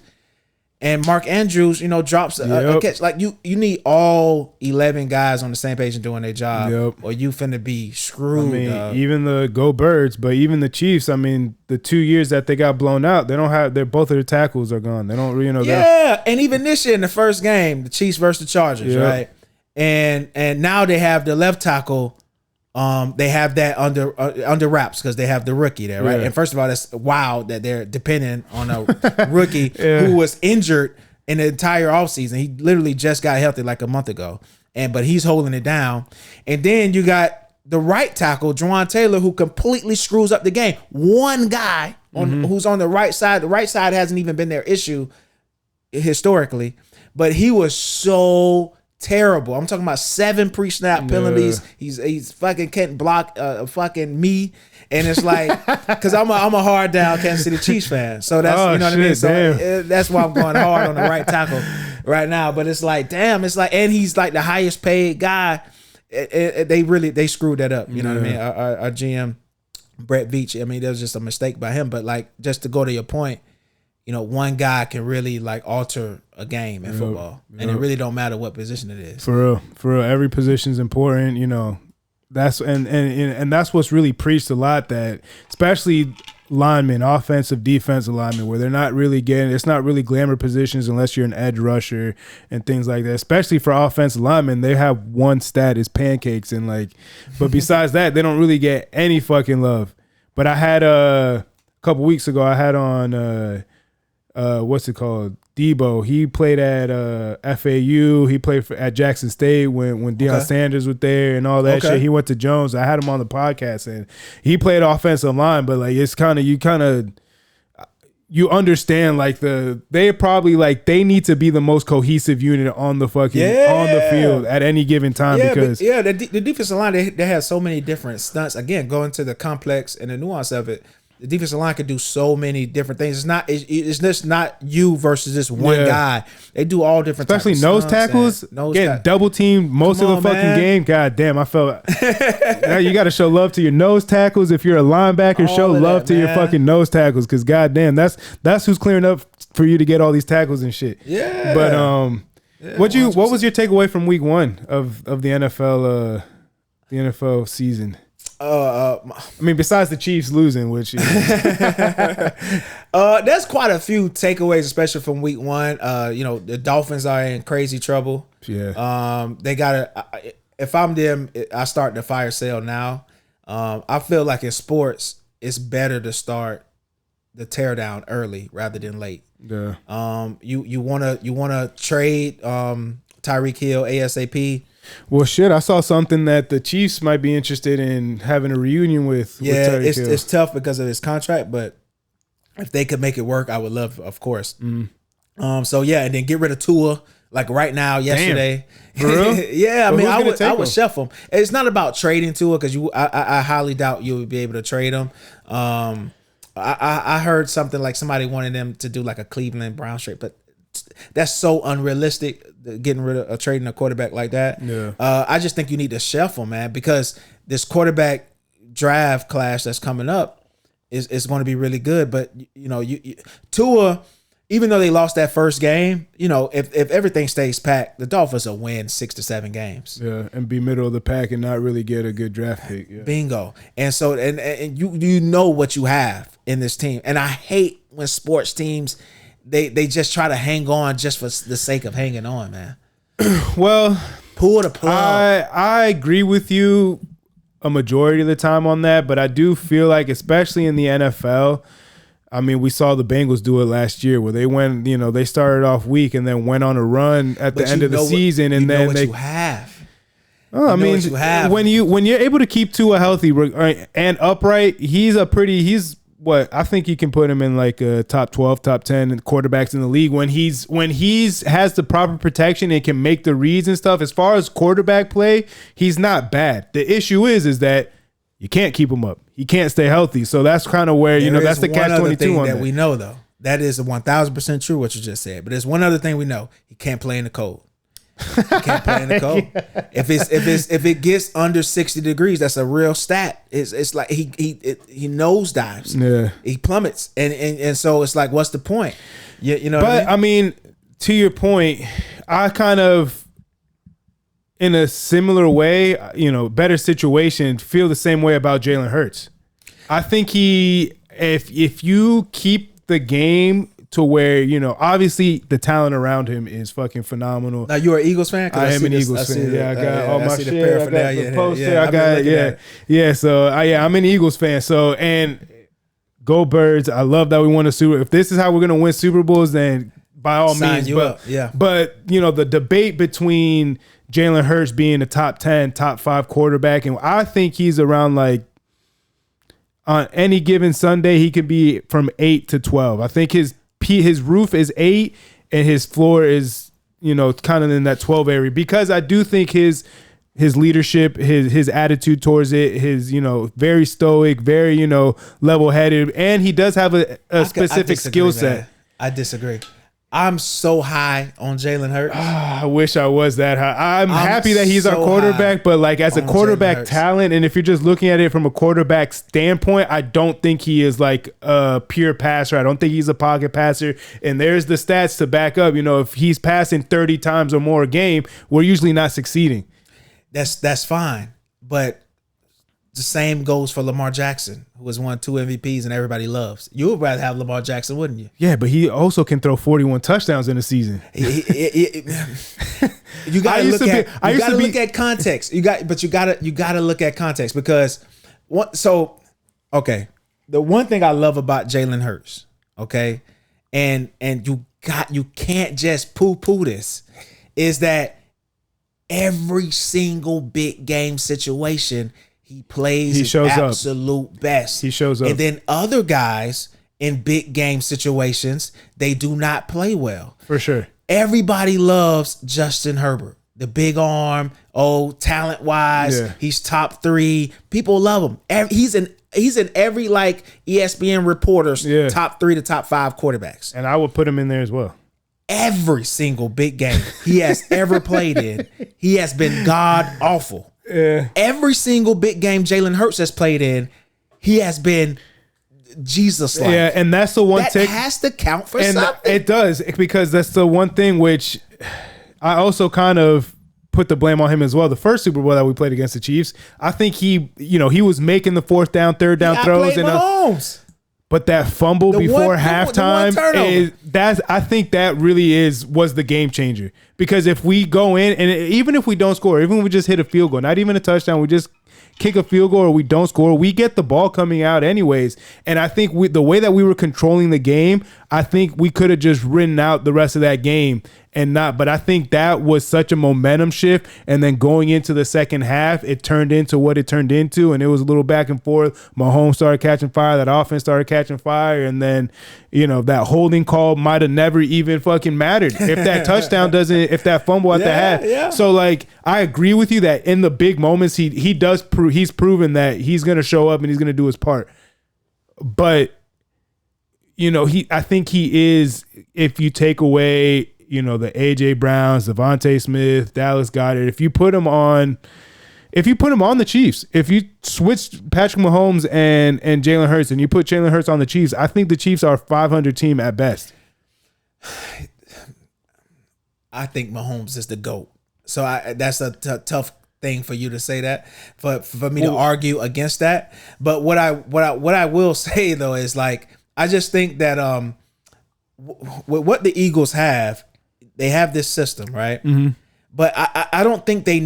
And Mark Andrews, drops a catch. Like you need all 11 guys on the same page and doing their job, or you finna be screwed. Even the Go Birds, but even the Chiefs. The 2 years that they got blown out, they don't have. Both of their tackles are gone. They don't, and even this year in the first game, the Chiefs versus the Chargers, right? And now they have the left tackle. They have that under wraps because they have the rookie there, right? And first of all, that's wild that they're dependent on a rookie who was injured in the entire offseason. He literally just got healthy like a month ago, but he's holding it down. And then you got the right tackle, Juwan Taylor, who completely screws up the game. One guy who's on the right side. The right side hasn't even been their issue historically, but he was so terrible. I'm talking about 7 pre-snap penalties. He's fucking can't block fucking me, and it's like because I'm a hard down Kansas City Chiefs fan, so that's what I mean. So that's why I'm going hard on the right tackle right now. But it's like, damn, it's like, and he's like the highest paid guy. They screwed that up. You know what I mean? Our GM Brett Veach. There was just a mistake by him. But like, just to go to your point, one guy can really like alter a game in football, and it really don't matter what position it is. For real, every position is important. That's and that's what's really preached a lot. That especially linemen, offensive, defensive linemen, where they're not really getting. It's not really glamour positions unless you're an edge rusher and things like that. Especially for offensive linemen, they have one stat is pancakes, and like, but besides that, they don't really get any fucking love. But I had a couple weeks ago, I had on. What's it called? Debo. He played at FAU. He played at Jackson State when Deion Sanders was there and all that shit. He went to Jones. I had him on the podcast, and he played offensive line. But like, it's you understand like they probably like they need to be the most cohesive unit on the fucking on the field at any given time because the defensive line they have so many different stunts. Again, going to the complex and the nuance of it. The defensive line can do so many different things. It's just not you versus this one guy. They do all different especially types nose tackles. Get double teamed most of the fucking game. God damn, I felt now you got to show love to your nose tackles. If you're a linebacker, show love to your fucking nose tackles because god damn, that's who's clearing up for you to get all these tackles and shit. Yeah. But what was your takeaway from week 1 of the NFL season? Besides the Chiefs losing, which there's quite a few takeaways, especially from week 1. The Dolphins are in crazy trouble. Yeah. They gotta. If I'm them, I start the fire sale now. I feel like in sports, it's better to start the teardown early rather than late. Yeah. You wanna trade Tyreek Hill ASAP. Well, shit, I saw something that the Chiefs might be interested in having a reunion with. Yeah, with it's tough because of his contract, but if they could make it work, I would love, of course. So yeah, and then get rid of Tua like right now, yesterday. For real? Yeah, I But mean, who's I gonna would take chef him. It's not about trading Tua because I highly doubt you would be able to trade him. I heard something like somebody wanted them to do like a Cleveland Browns trade, but that's so unrealistic. Getting rid of trading a quarterback like that. Yeah. I just think you need to shelf him, man, because this quarterback draft class that's coming up is going to be really good. But you know, you Tua, even though they lost that first game, you know, if everything stays packed, the Dolphins will win 6 to 7 games. Yeah, and be middle of the pack and not really get a good draft pick. Yeah. Bingo. And so and you know what you have in this team. And I hate when sports teams they just try to hang on just for the sake of hanging on, man. Well, pull the plug. I agree with you a majority of the time on that, but I do feel like, especially in the NFL, I mean, we saw the Bengals do it last year where they went, you know, they started off weak and then went on a run at the end of the season, and then you have. Oh, I mean, when you're able to keep Tua healthy and upright, he's what I think you can put him in like a top 12, top 10 quarterbacks in the league when he's has the proper protection and can make the reads and stuff. As far as quarterback play, he's not bad. The issue is that you can't keep him up. He can't stay healthy. So that's kind of where, you know, that's the catch-22 on that. We know, though. That is 1,000% true what you just said. But there's one other thing we know. He can't play in the cold. He can't play in the cold. If it gets under 60 degrees, that's a real stat. It's like he nosedives. Yeah. He plummets. And so it's like, what's the point? You know. But I mean, to your point, I kind of, in a similar way, you know, better situation, feel the same way about Jalen Hurts. I think if you keep the game to where, you know, obviously the talent around him is fucking phenomenal. Now, you're an Eagles fan? I am an Eagles fan. Yeah, I got all my shit. I got the poster. Yeah. So I'm an Eagles fan. So, and go Birds. I love that we won a Super Bowl. If this is how we're gonna win Super Bowls, then by all means. But you know, the debate between Jalen Hurts being a top 10, top 5 quarterback, and I think he's around like, on any given Sunday, he could be from 8 to 12. I think his roof is 8 and his floor is, you know, kind of in that 12 area, because I do think his leadership, his attitude towards it, his, you know, very stoic, very, you know, level-headed, and he does have a specific skill set. I disagree. I'm so high on Jalen Hurts. I wish I was that high. I'm happy that he's our quarterback, but like as a quarterback talent, and if you're just looking at it from a quarterback standpoint, I don't think he is like a pure passer. I don't think he's a pocket passer. And there's the stats to back up. You know, if he's passing 30 times or more a game, we're usually not succeeding. That's fine, but the same goes for Lamar Jackson, who has won 2 MVPs and everybody loves. You would rather have Lamar Jackson, wouldn't you? Yeah, but he also can throw 41 touchdowns in a season. You gotta look at context. You gotta look at context, because the one thing I love about Jalen Hurts, okay, and you can't just poo-poo this, is that every single big game situation, he plays his absolute best. He shows up. And then other guys in big game situations, they do not play well. For sure. Everybody loves Justin Herbert. The big arm, talent-wise, he's top 3. People love him. He's in every like ESPN reporter's top 3 to top 5 quarterbacks. And I would put him in there as well. Every single big game he has ever played in, he has been god-awful. Yeah. Every single big game Jalen Hurts has played in, he has been Jesus-like. Yeah, and that's the one that has to count for something. It does, because that's the one thing which I also kind of put the blame on him as well. The first Super Bowl that we played against the Chiefs, I think he was making the 4th down, 3rd down throws, and but that fumble before halftime I think that really was the game changer. Because if we go in, and even if we don't score, even if we just hit a field goal, not even a touchdown, we just kick a field goal or we don't score, we get the ball coming out anyways. And I think the way that we were controlling the game, I think we could have just ridden out the rest of that game but I think that was such a momentum shift. And then going into the second half, it turned into what it turned into. And it was a little back and forth. Mahomes started catching fire. That offense started catching fire. And then, that holding call might have never even fucking mattered if that touchdown if that fumble at the half. Yeah. So like, I agree with you that in the big moments, he's proven that he's going to show up and he's going to do his part. But, I think he is, if you take away, the AJ Browns, Devontae Smith, Dallas Goedert, if you put him on the Chiefs, if you switch Patrick Mahomes and Jalen Hurts and you put Jalen Hurts on the Chiefs, I think the Chiefs are a 500 team at best. I think Mahomes is the GOAT. So that's a tough thing for you to say that, for me to argue against that. But what I will say though is like, I just think that with what the Eagles have, they have this system, right? Mm-hmm. But I don't think they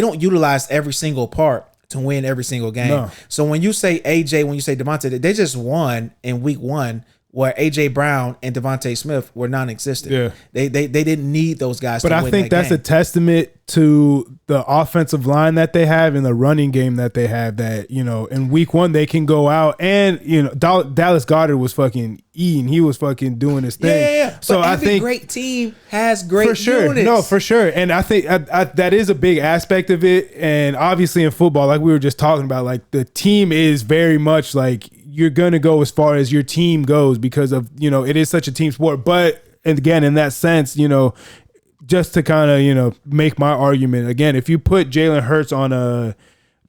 don't utilize every single part to win every single game. No. So when you say AJ, when you say Devontae, they just won in week 1 where AJ Brown and Devontae Smith were non-existent. Yeah. They didn't need those guys to win that game. But I think that's a testament to the offensive line that they have and the running game that they have, that, in week 1 they can go out and, Dallas Goedert was fucking eating. He was fucking doing his thing. Yeah. So but I think great team has great units. No, for sure. And I think that is a big aspect of it. And obviously in football, like we were just talking about, like the team is very much like, you're going to go as far as your team goes because of, it is such a team sport. But again, in that sense, just to kind of, make my argument again, if you put Jalen Hurts on a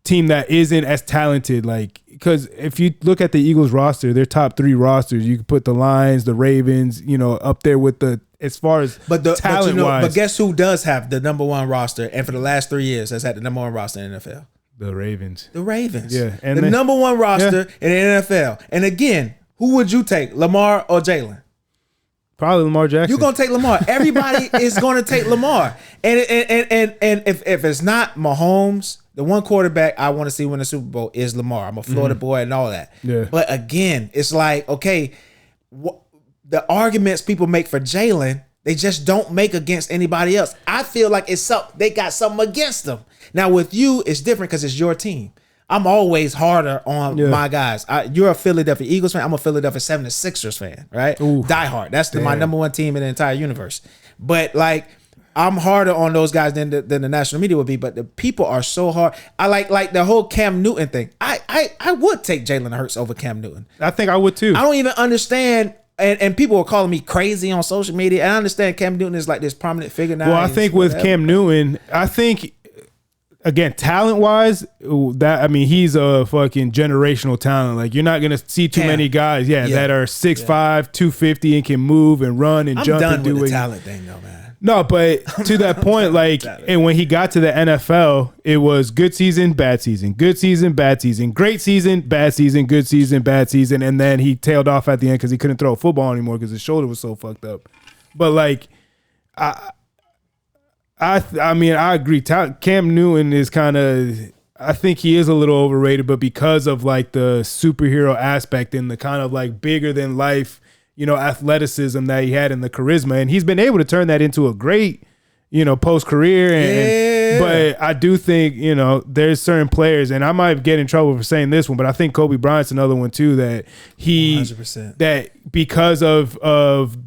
team that isn't as talented, like, because if you look at the Eagles roster, their top 3 rosters, you can put the Lions, the Ravens, up there with as far as talent wise. But guess who does have the number 1 roster? And for the last 3 years has had the number 1 roster in the NFL. The Ravens. Yeah. And the number 1 roster in the NFL. And again, who would you take, Lamar or Jalen? Probably Lamar Jackson. You're going to take Lamar. Everybody is going to take Lamar. And if it's not Mahomes, the one quarterback I want to see win the Super Bowl is Lamar. I'm a Florida boy and all that. Yeah. But again, it's like, okay, the arguments people make for Jalen, they just don't make against anybody else. I feel like they got something against them. Now with you, it's different because it's your team. I'm always harder on my guys. You're a Philadelphia Eagles fan. I'm a Philadelphia 76ers fan, right? Ooh, die hard. That's my number 1 team in the entire universe. But like, I'm harder on those guys than the national media would be. But the people are so hard. I like the whole Cam Newton thing. I would take Jalen Hurts over Cam Newton. I think I would too. I don't even understand. And people were calling me crazy on social media. And I understand Cam Newton is like this prominent figure now. Well, I think with Cam Newton, again, talent-wise, he's a fucking generational talent. Like, you're not going to see too many guys, that are 6'5", 250 and can move and run and jump and do it. I'm done with the talent thing, though, man. No, but to that point, like, and when he got to the NFL, it was good season, bad season, good season, bad season, great season, bad season, good season, bad season, and then he tailed off at the end because he couldn't throw a football anymore because his shoulder was so fucked up. But like, I agree. Cam Newton is kind of, I think he is a little overrated, but because of like the superhero aspect and the kind of like bigger than life, athleticism that he had and the charisma, and he's been able to turn that into a great, post career. But I do think, there's certain players, and I might get in trouble for saying this one, but I think Kobe Bryant's another one too, that 100%. That because of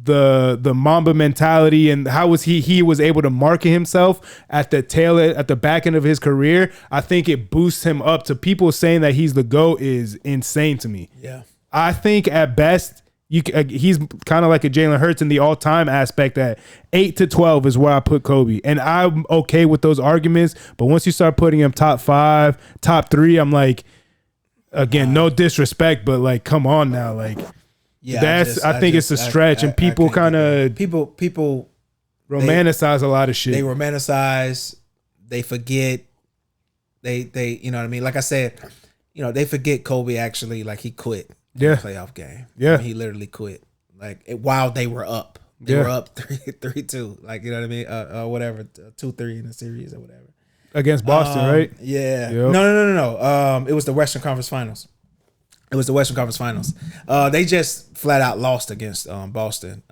the Mamba mentality and how was he was able to market himself at the back end of his career, I think it boosts him up to people saying that he's the GOAT is insane to me. Yeah. I think at best, he's kind of like a Jalen Hurts in the all-time aspect that 8 to 12 is where I put Kobe. And I'm okay with those arguments. But once you start putting him top 5, top 3, I'm like, again, no disrespect, but like, come on now. Like, I think it's a stretch. And people kind of... People romanticize a lot of shit. They romanticize. They forget. They you know what I mean? Like I said, they forget Kobe actually, like, he quit. Playoff game. Yeah. He literally quit. Like, while they were up. They were up 3-2. Like, you know what I mean? Whatever. 2-3 in the series or whatever. Against Boston, right? Yeah. Yep. No. It was the Western Conference Finals. They just flat out lost against Boston.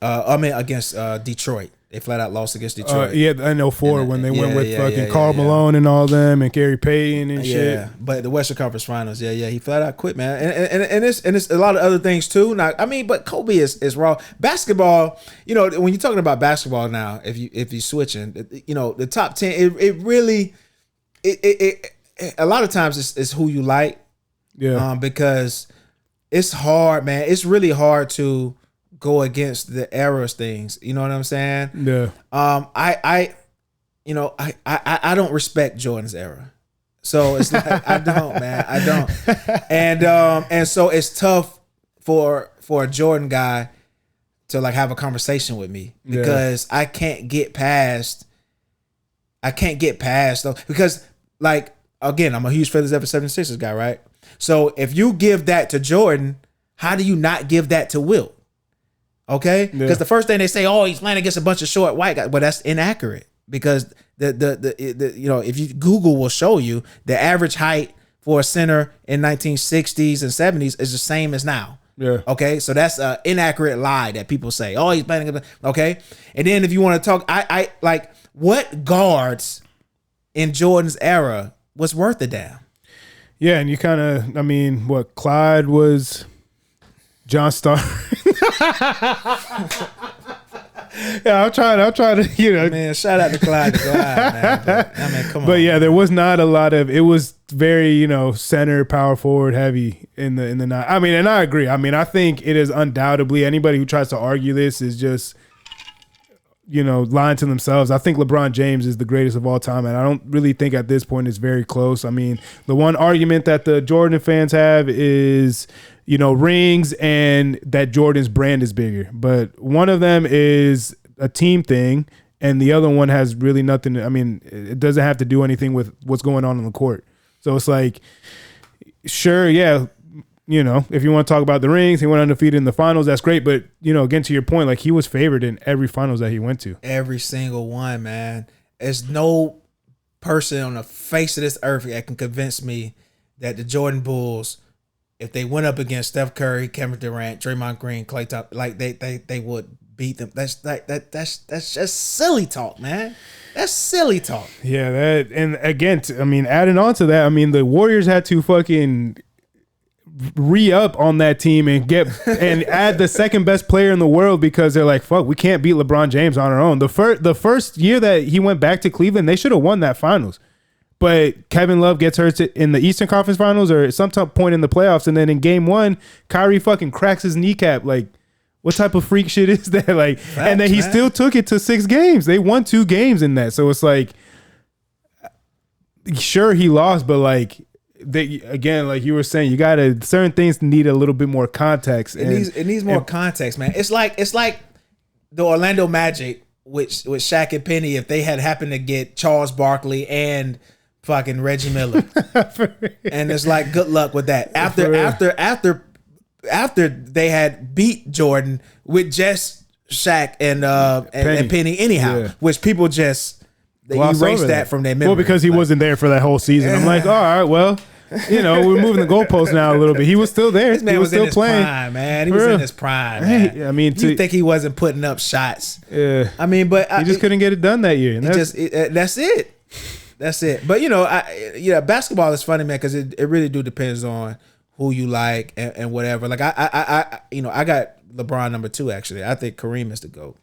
Against Detroit. They flat out lost against Detroit. Yeah, I know 04 when they went with fucking Karl Malone and all them and Gary Payton and shit. Yeah, but the Western Conference Finals, he flat out quit, man. And it's a lot of other things too. Now, I mean, but Kobe is raw. Basketball, when you're talking about basketball now, if you switching, the top 10, it really a lot of times it's who you like. Yeah. Because it's hard, man. It's really hard to go against the era's things. You know what I'm saying? Yeah. I don't respect Jordan's era. So it's like I don't, man. I don't. And so it's tough for a Jordan guy to like have a conversation with me because I can't get past though. Because like again, I'm a huge Philadelphia 76ers guy, right? So if you give that to Jordan, how do you not give that to Wilt? Okay, because the first thing they say, he's playing against a bunch of short white guys, but that's inaccurate because the if you Google will show you the average height for a center in 1960s and 70s is the same as now. Yeah. Okay, so that's an inaccurate lie that people say. He's playing against. Okay, and then if you want to talk, I like what guards in Jordan's era was worth a damn. Yeah, and you kind of, I mean, what Clyde was. John Starr. Yeah, I'm trying to, Man, shout out to Clyde man. But, I mean, come on. But yeah, there was not a lot of, it was very, center, power forward heavy in the night. I mean, and I agree. I mean, I think it is undoubtedly, anybody who tries to argue this is just, lying to themselves. I think LeBron James is the greatest of all time, and I don't really think at this point it's very close. I mean, the one argument that the Jordan fans have is, rings and that Jordan's brand is bigger. But one of them is a team thing, and the other one has really nothing. I mean, it doesn't have to do anything with what's going on the court. So it's like, sure, yeah, if you want to talk about the rings, he went undefeated in the finals. That's great. But, again, to your point, like he was favored in every finals that he went to. Every single one, man. There's no person on the face of this earth that can convince me that the Jordan Bulls, if they went up against Steph Curry, Kevin Durant, Draymond Green, Klay Thompson, like they would beat them. That's just silly talk, man. That's silly talk. Yeah, and again, adding on to that, the Warriors had to fucking re-up on that team and add the second best player in the world because they're like, fuck, we can't beat LeBron James on our own. The first year that he went back to Cleveland, they should have won that finals. But Kevin Love gets hurt in the Eastern Conference Finals or at some point in the playoffs, and then in Game 1, Kyrie fucking cracks his kneecap. Like, what type of freak shit is that? Like, facts, and then he still took it to 6 games. They won 2 games in that, so it's like, sure he lost, but like, again, like you were saying, you gotta certain things need a little bit more context. It needs more context, man. It's like the Orlando Magic with Shaq and Penny if they had happened to get Charles Barkley and fucking Reggie Miller, and it's like good luck with that. After they had beat Jordan with just Shaq and Penny anyhow, which people just erased that from their memory. Well, because he wasn't there for that whole season. I'm like, all right, well, we're moving the goalposts now a little bit. He was still there. This man he was still in his playing. Prime, man. He was in his prime, man. You think he wasn't putting up shots? Yeah. But he just couldn't get it done that year. And that's it. That's it. But basketball is funny, man, because it really do depends on who you like and whatever. Like I got LeBron number 2 actually. I think Kareem is the GOAT.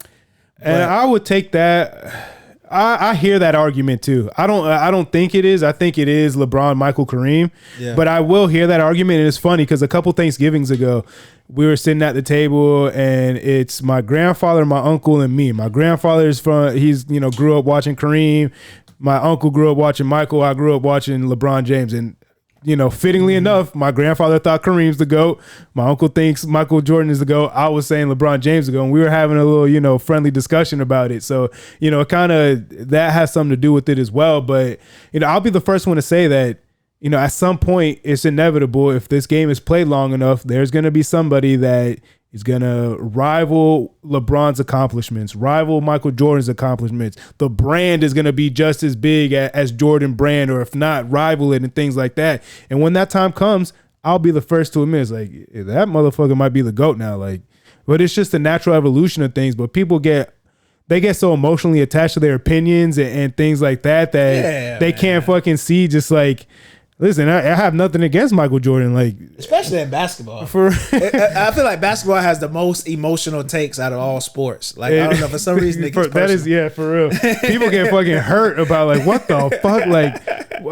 And I would take that. I hear that argument too. I don't think it is. I think it is LeBron, Michael, Kareem. Yeah. But I will hear that argument, and it's funny because a couple Thanksgivings ago, we were sitting at the table, and it's my grandfather, my uncle, and me. My grandfather's grew up watching Kareem. My uncle grew up watching Michael. I grew up watching LeBron James, and fittingly enough, my grandfather thought Kareem's the GOAT. My uncle thinks Michael Jordan is the GOAT. I was saying LeBron James is the GOAT. And we were having a little, friendly discussion about it. So, kind of that has something to do with it as well. But, I'll be the first one to say that, at some point it's inevitable. If this game is played long enough, there's going to be somebody that is going to rival LeBron's accomplishments, rival Michael Jordan's accomplishments. The brand is going to be just as big as Jordan brand, or if not, rival it and things like that. And when that time comes, I'll be the first to admit, it's like, that motherfucker might be the GOAT now. Like, but it's just the natural evolution of things. But people get so emotionally attached to their opinions and things like that they can't fucking see just like, listen, I have nothing against Michael Jordan, like especially in basketball. I feel like basketball has the most emotional takes out of all sports. Like I don't know, for some reason it gets that is for real. People get fucking hurt about like what the fuck, like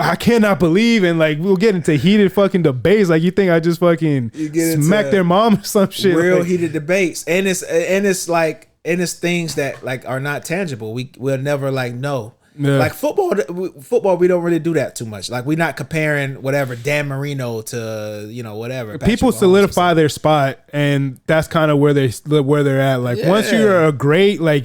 I cannot believe, and like we'll get into heated fucking debates. Like you think I just fucking smacked their mom or some shit? Real like, heated debates, and it's things that like are not tangible. We'll never like know. Yeah. Like football, we don't really do that too much. Like we're not comparing whatever Dan Marino to whatever. People solidify their spot, and that's kind of where they're at. Like once you're a great, like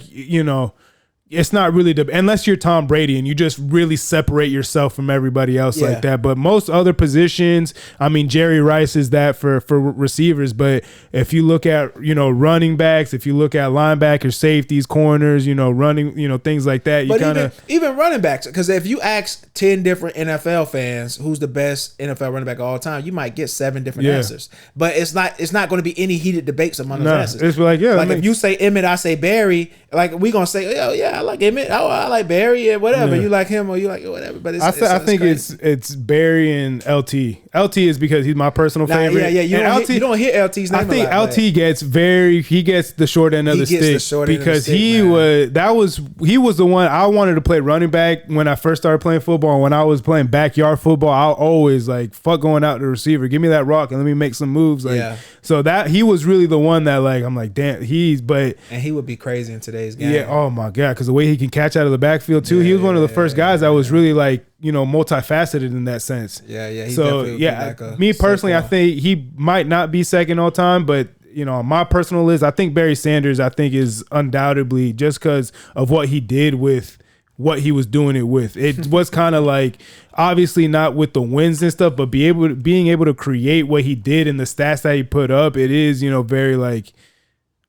it's not really unless you're Tom Brady and you just really separate yourself from everybody else like that. But most other positions, I mean, Jerry Rice is that for receivers. But if you look at, running backs, if you look at linebackers, safeties, corners, running, things like that, you kind of even running backs. Because if you ask 10 different NFL fans who's the best NFL running back of all time, you might get 7 different answers. But it's not going to be any heated debates among those answers. It's like if you say Emmett, I say Barry. Like we gonna say, oh yeah, I like Emmett. Oh, I like Barry and whatever. You like him or you like whatever. But I think it's Barry and LT. LT is because he's my personal favorite. Yeah. You don't hear LT's name. I think LT gets the short end of the stick because he was the one I wanted to play running back when I first started playing football. And when I was playing backyard football, I always like fuck going out to the receiver. Give me that rock and let me make some moves. Like so that he was really the one that like I'm like damn and he would be crazy in today's game. Yeah, oh my God, because the way he can catch out of the backfield too. He was one of the first guys that was really like, multifaceted in that sense. Yeah. So me personally, I think he might not be second all time, but on my personal list, I think Barry Sanders, is undoubtedly just because of what he did with what he was doing it with. It was kind of like obviously not with the wins and stuff, but being able to create what he did and the stats that he put up. It is very like,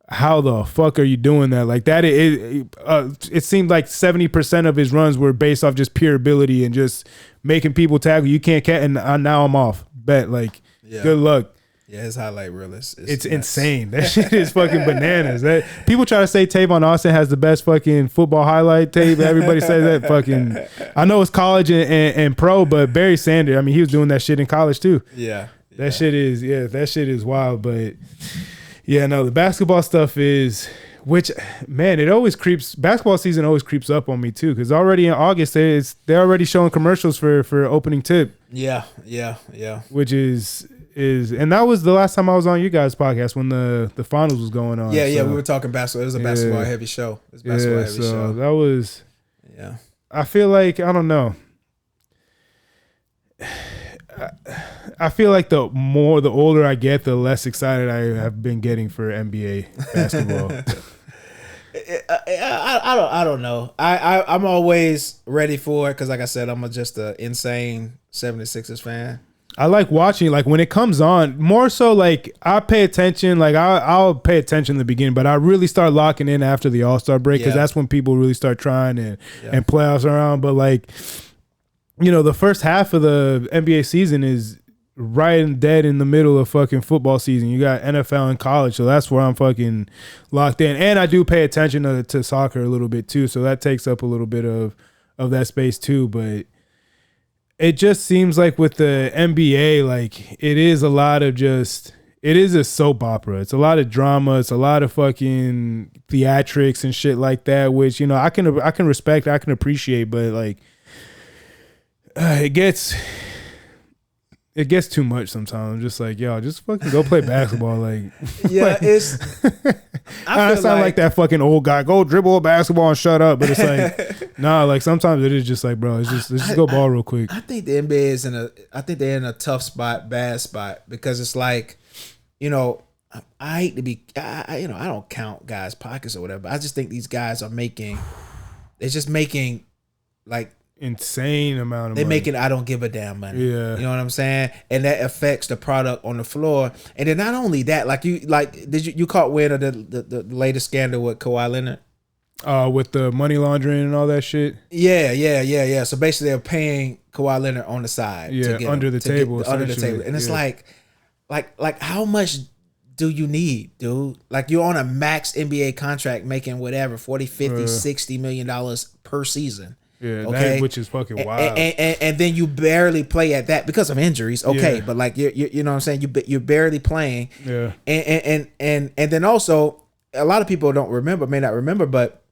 how the fuck are you doing that? Like that, it seemed like 70% of his runs were based off just pure ability and just making people tackle. You can't catch, and now I'm off. Bet like, good luck. Yeah, his highlight reel it's insane. That shit is fucking bananas. That people try to say Tavon Austin has the best fucking football highlight tape. Everybody says that fucking. I know it's college and pro, but Barry Sanders, he was doing that shit in college too. Yeah, that shit is wild, but. Yeah, no, the basketball stuff is, which, man, basketball season always creeps up on me too, because already in August, they're already showing commercials for opening tip. Yeah. Which is, and that was the last time I was on you guys' podcast when the finals was going on. Yeah, we were talking basketball. It was a basketball heavy show. It was a basketball heavy show. That was, I feel like, I don't know. I feel like the older I get, the less excited I have been getting for NBA basketball. I don't know. I'm always ready for it because, like I said, I'm just an insane 76ers fan. I like watching, like when it comes on, more so like I pay attention, like I'll pay attention in the beginning, but I really start locking in after the All-Star break because that's when people really start trying and playoffs around. But like, the first half of the NBA season is right and dead in the middle of fucking football season. You got NFL and college, so that's where I'm fucking locked in. And I do pay attention to soccer a little bit too, so that takes up a little bit of that space too. But it just seems like with the NBA, like it is a soap opera. It's a lot of drama. It's a lot of fucking theatrics and shit like that, which I can respect, I can appreciate, but like. It gets too much sometimes. I'm just like, yo, just fucking go play basketball. Like, I sound like that fucking old guy. Go dribble a basketball and shut up. But it's like, nah. Like sometimes it is just like, bro, let's just go ball real quick. I think the NBA is they're in a tough spot, bad spot, because it's like, I hate to be, I don't count guys' pockets or whatever. But I just think these guys they're just making like. Insane amount of they're money. Making I don't give a damn money. Yeah. You know what I'm saying? And that affects the product on the floor. And then not only that, did you caught wind of the latest scandal with Kawhi Leonard? With the money laundering and all that shit? Yeah. So basically they're paying Kawhi Leonard on the side. Yeah, under the table. And it's like how much do you need, dude? Like, you're on a max NBA contract making whatever, 40, 50, $60 million per season. Yeah, okay, which is fucking wild. And then you barely play at that because of injuries. Okay, but like you know what I'm saying, you're barely playing. Yeah, and then also a lot of people may not remember, but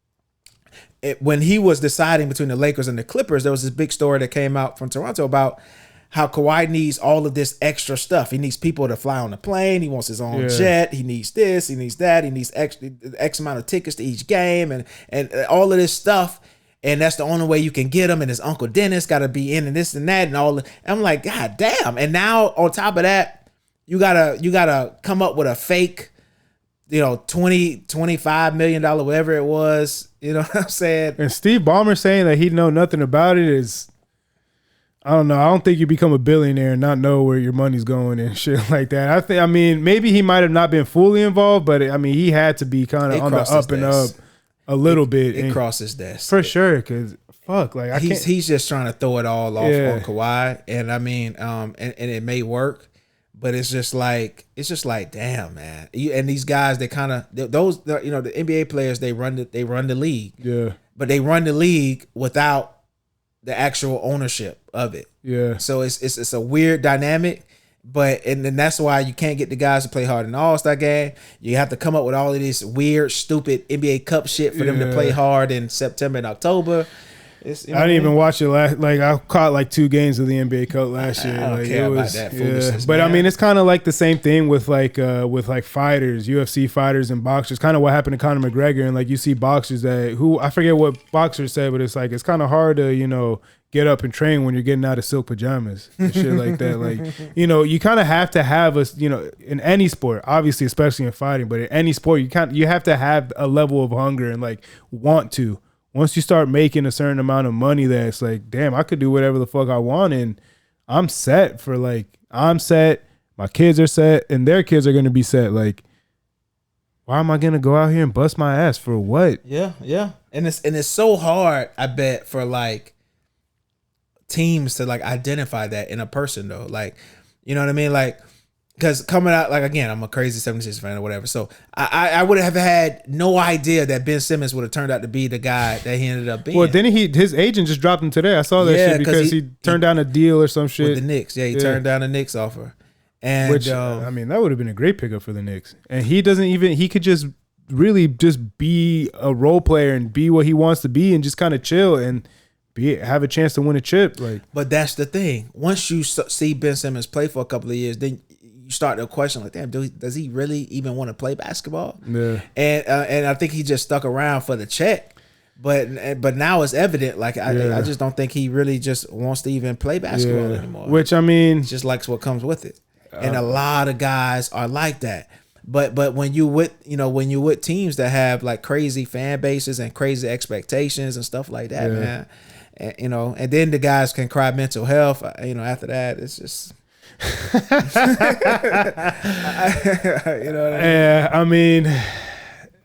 when he was deciding between the Lakers and the Clippers, there was this big story that came out from Toronto about how Kawhi needs all of this extra stuff. He needs people to fly on the plane. He wants his own jet. He needs this. He needs that. He needs X amount of tickets to each game and all of this stuff. And that's the only way you can get him. And his Uncle Dennis got to be in and this and that and all. And I'm like, God damn. And now on top of that, you gotta come up with a fake, $25 million, whatever it was. You know what I'm saying? And Steve Ballmer saying that he know nothing about it is, I don't know. I don't think you become a billionaire and not know where your money's going and shit like that. Maybe he might have not been fully involved, but he had to be kind of on the up and up a little bit. It crosses desk for sure. Because fuck, like he's just trying to throw it all off on Kawhi, and I mean, and it may work, but it's just like damn, man. And these guys, they kind of the NBA players, they run the league, but they run the league without the actual ownership of it. Yeah. So it's a weird dynamic. But and then that's why you can't get the guys to play hard in the All-Star game. You have to come up with all of this weird, stupid NBA Cup shit for them to play hard in September and October. I didn't even watch it last. Like, I caught like 2 games of the NBA Cup last year. I don't care about that foolishness. But man, I mean, it's kind of like the same thing with like fighters, UFC fighters and boxers. Kind of what happened to Conor McGregor, and like you see boxers I forget what boxers said, but it's like it's kind of hard to get up and train when you're getting out of silk pajamas and shit like that. Like, you kind of have to have in any sport, obviously, especially in fighting, but in any sport, you have to have a level of hunger and like want to. Once you start making a certain amount of money, that's like, damn, I could do whatever the fuck I want, and I'm set. My kids are set, and their kids are gonna be set. Like, why am I gonna go out here and bust my ass for what? Yeah, and it's so hard, I bet, for like teams to like identify that in a person though. Like, you know what I mean? Like, because coming out, like, again, I'm a crazy 76 fan or whatever. So I would have had no idea that Ben Simmons would have turned out to be the guy that he ended up being. Well, then his agent just dropped him today. I saw that shit because he turned down a deal or some shit. With the Knicks. Yeah, he turned down the Knicks offer. And which, I mean, that would have been a great pickup for the Knicks. And he could just really just be a role player and be what he wants to be and just kind of chill and have a chance to win a chip. Like, but that's the thing. Once you see Ben Simmons play for a couple of years, then you start to question, like, damn, does he really even want to play basketball? Yeah. And I think he just stuck around for the check. But now it's evident, like, I just don't think he really just wants to even play basketball anymore. Which, I mean, just likes what comes with it. And a lot of guys are like that. But when you with teams that have like crazy fan bases and crazy expectations and stuff like that, man, and then the guys can cry mental health. After that, it's just.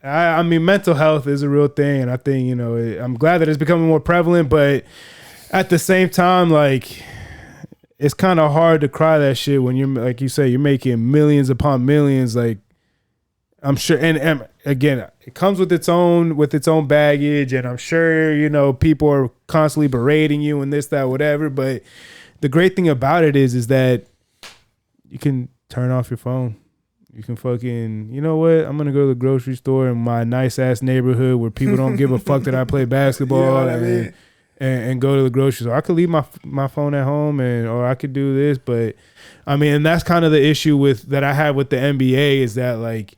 I mean, mental health is a real thing, and I think I'm glad that it's becoming more prevalent. But at the same time, like, it's kind of hard to cry that shit when you're, like you say, you're making millions upon millions. Like, I'm sure, and again, it comes with its own baggage, and I'm sure people are constantly berating you and this, that, whatever. But the great thing about it is that you can turn off your phone. You can fucking, you know what? I'm gonna go to the grocery store in my nice ass neighborhood where people don't give a fuck that I play basketball, and go to the grocery store. I could leave my phone at home, or I could do this. But I mean, and that's kind of the issue that I have with the NBA is that, like,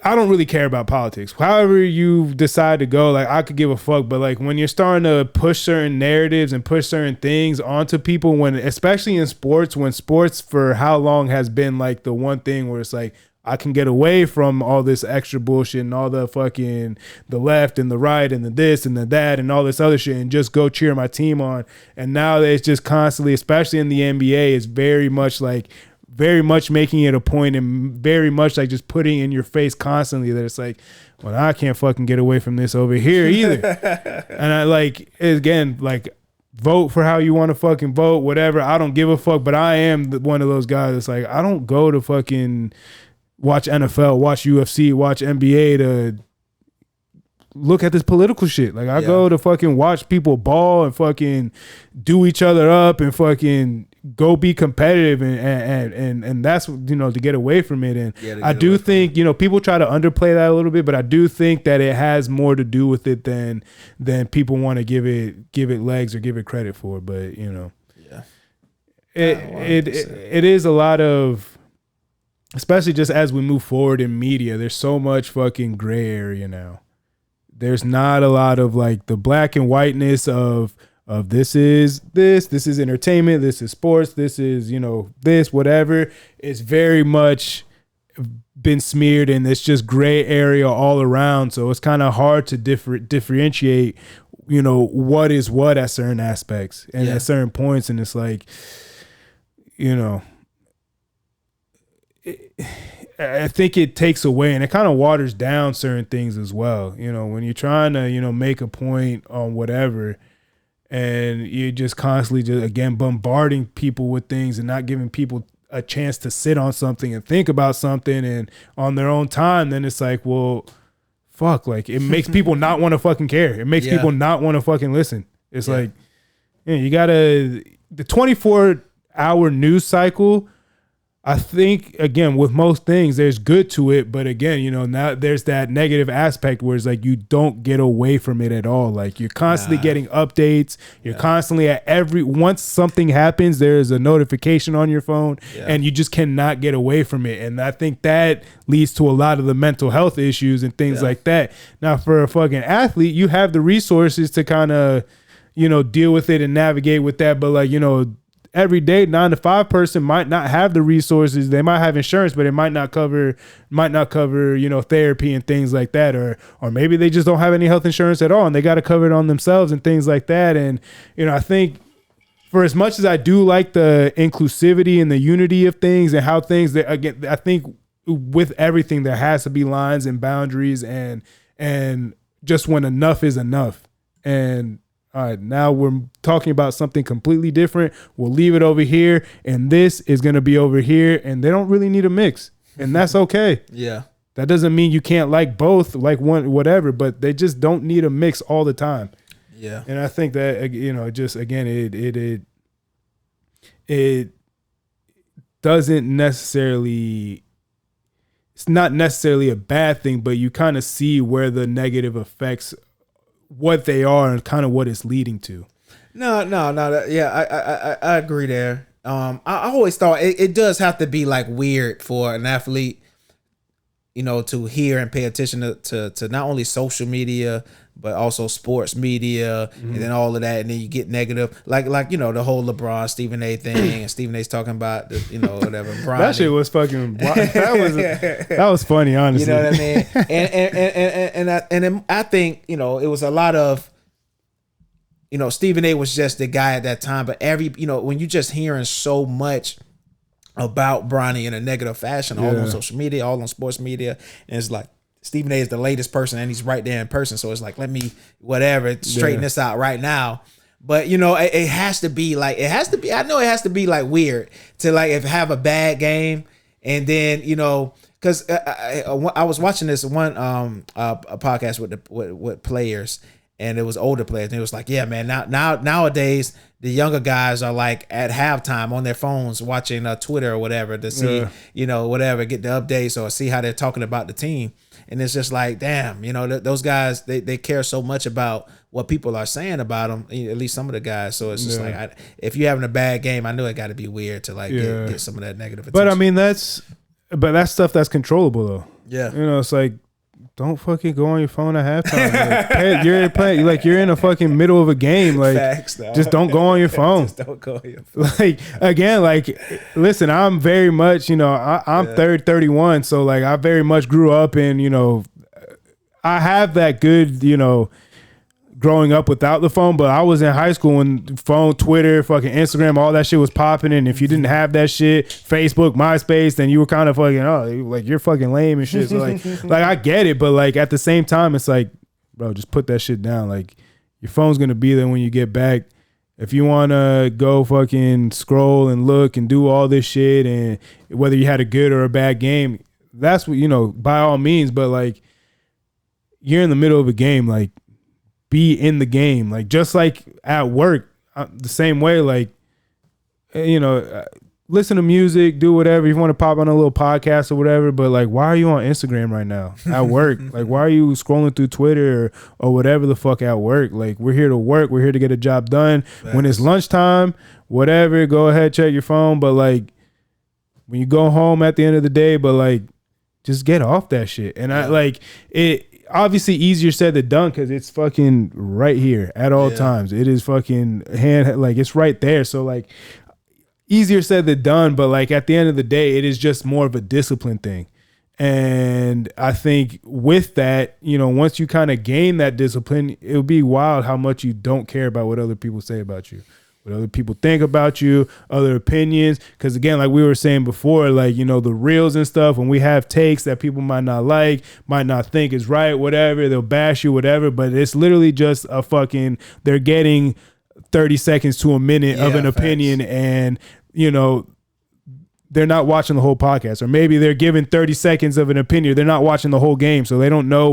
I don't really care about politics. However you decide to go, like, I could give a fuck. But like, when you're starting to push certain narratives and push certain things onto people, especially in sports, when sports for how long has been like the one thing where it's like, I can get away from all this extra bullshit and all the fucking the left and the right and the this and the that and all this other shit and just go cheer my team on. And now it's just constantly, especially in the NBA, it's very much making it a point and very much like just putting in your face constantly that it's like, well, I can't fucking get away from this over here either. And I, like, again, like, vote for how you want to fucking vote, whatever. I don't give a fuck, but I am one of those guys that's like, I don't go to fucking watch NFL, watch UFC, watch NBA to look at this political shit. Like I go to fucking watch people ball and fucking do each other up and fucking go be competitive and that's, you know, to get away from it. And I do think, you know, people try to underplay that a little bit, but I do think that it has more to do with it than people want to give it legs or give it credit for. But you know, it is a lot of, especially just as we move forward in media, there's so much fucking gray area now. There's not a lot of like the black and whiteness of this is entertainment, this is sports, this is, you know, this, whatever. It's very much been smeared and it's just gray area all around. So it's kind of hard to differentiate, you know, what is what at certain aspects and at certain points. And it's like, you know, I think it takes away and it kind of waters down certain things as well. You know, when you're trying to, you know, make a point on whatever and you're just constantly just, again, bombarding people with things and not giving people a chance to sit on something and think about something and on their own time, then it's like, well, fuck, like it makes people not want to fucking care. It makes people not want to fucking listen. It's like, you gotta, the 24-hour news cycle, I think, again, with most things, there's good to it. But again, you know, now there's that negative aspect where it's like you don't get away from it at all. Like you're constantly getting updates. You're constantly once something happens, there's a notification on your phone and you just cannot get away from it. And I think that leads to a lot of the mental health issues and things like that. Now, for a fucking athlete, you have the resources to kind of, you know, deal with it and navigate with that. But like, you know, everyday 9-to-5 person might not have the resources. They might have insurance, but it might not cover, you know, therapy and things like that. Or maybe they just don't have any health insurance at all and they got to cover it on themselves and things like that. And, you know, I think for as much as I do like the inclusivity and the unity of things and how things that, again, I think with everything, there has to be lines and boundaries and just when enough is enough. And all right, now we're talking about something completely different. We'll leave it over here, and this is going to be over here, and they don't really need a mix, and that's okay. Yeah. That doesn't mean you can't like both, like one, whatever, but they just don't need a mix all the time. Yeah. And I think that, you know, just, again, it doesn't necessarily, it's not necessarily a bad thing, but you kind of see where the negative effects what they are and kind of what it's leading to. No. Yeah, I agree there. I always thought it does have to be like weird for an athlete, you know, to hear and pay attention to not only social media but also sports media and then all of that, and then you get negative, like you know, the whole LeBron Stephen A thing, and Stephen A's talking about the, you know, whatever. That shit was fucking. That was funny, honestly. You know what I mean? And I think, you know, it was a lot of, you know, Stephen A was just the guy at that time, but you know, when you just hearing so much about Bronny in a negative fashion, all on social media, all on sports media, and it's like, Stephen A is the latest person and he's right there in person. So it's like, let me, straighten this out right now. But, you know, it has to be like, I know it has to be like weird to like have a bad game. And then, you know, cause I was watching this one a podcast with players, and it was older players. And it was like, yeah, man, nowadays the younger guys are like at halftime on their phones watching Twitter or whatever to see, you know, whatever, get the updates or see how they're talking about the team. And it's just like, damn, you know, those guys, they care so much about what people are saying about them, at least some of the guys. So it's just like, if you're having a bad game, I know it got to be weird to like get some of that negative attention. But I mean, that's stuff that's controllable though. Yeah. You know, it's like, don't fucking go on your phone at halftime. Like, you're in a fucking middle of a game. Like, just don't go on your phone. Just don't go on your phone. Like, again, like, listen, I'm very much, you know, I'm 31. So like, I very much grew up in, you know, I have that good, you know, growing up without the phone, but I was in high school when phone, Twitter, fucking Instagram, all that shit was popping. And if you didn't have that shit, Facebook, MySpace, then you were kind of fucking, like you're fucking lame and shit. So like I get it, but like at the same time, it's like, bro, just put that shit down. Like your phone's gonna be there when you get back. If you want to go fucking scroll and look and do all this shit, and whether you had a good or a bad game, that's what, by all means. But like, you're in the middle of a game, like, be in the game. Like, just like at work, the same way, like, listen to music, do whatever. If you want to pop on a little podcast or whatever, but like, why are you on Instagram right now at work? Like, why are you scrolling through Twitter or whatever the fuck at work? Like, we're here to work. We're here to get a job done. Thanks. When it's lunchtime, whatever, go ahead, check your phone. But like, when you go home at the end of the day, but like, just get off that shit. And I like it. Obviously easier said than done because it's fucking right here at all times. It is fucking like it's right there. So like, easier said than done, but like at the end of the day, it is just more of a discipline thing. And I think with that, once you kind of gain that discipline, it'll be wild how much you don't care about what other people say about you, what other people think about you, other opinions. Because again, like we were saying before, like, the reels and stuff, when we have takes that people might not like, might not think is right, whatever, they'll bash you, whatever. But it's literally just a fucking, they're getting 30 seconds to a minute of an opinion, and they're not watching the whole podcast. Or maybe they're giving 30 seconds of an opinion, they're not watching the whole game, so they don't know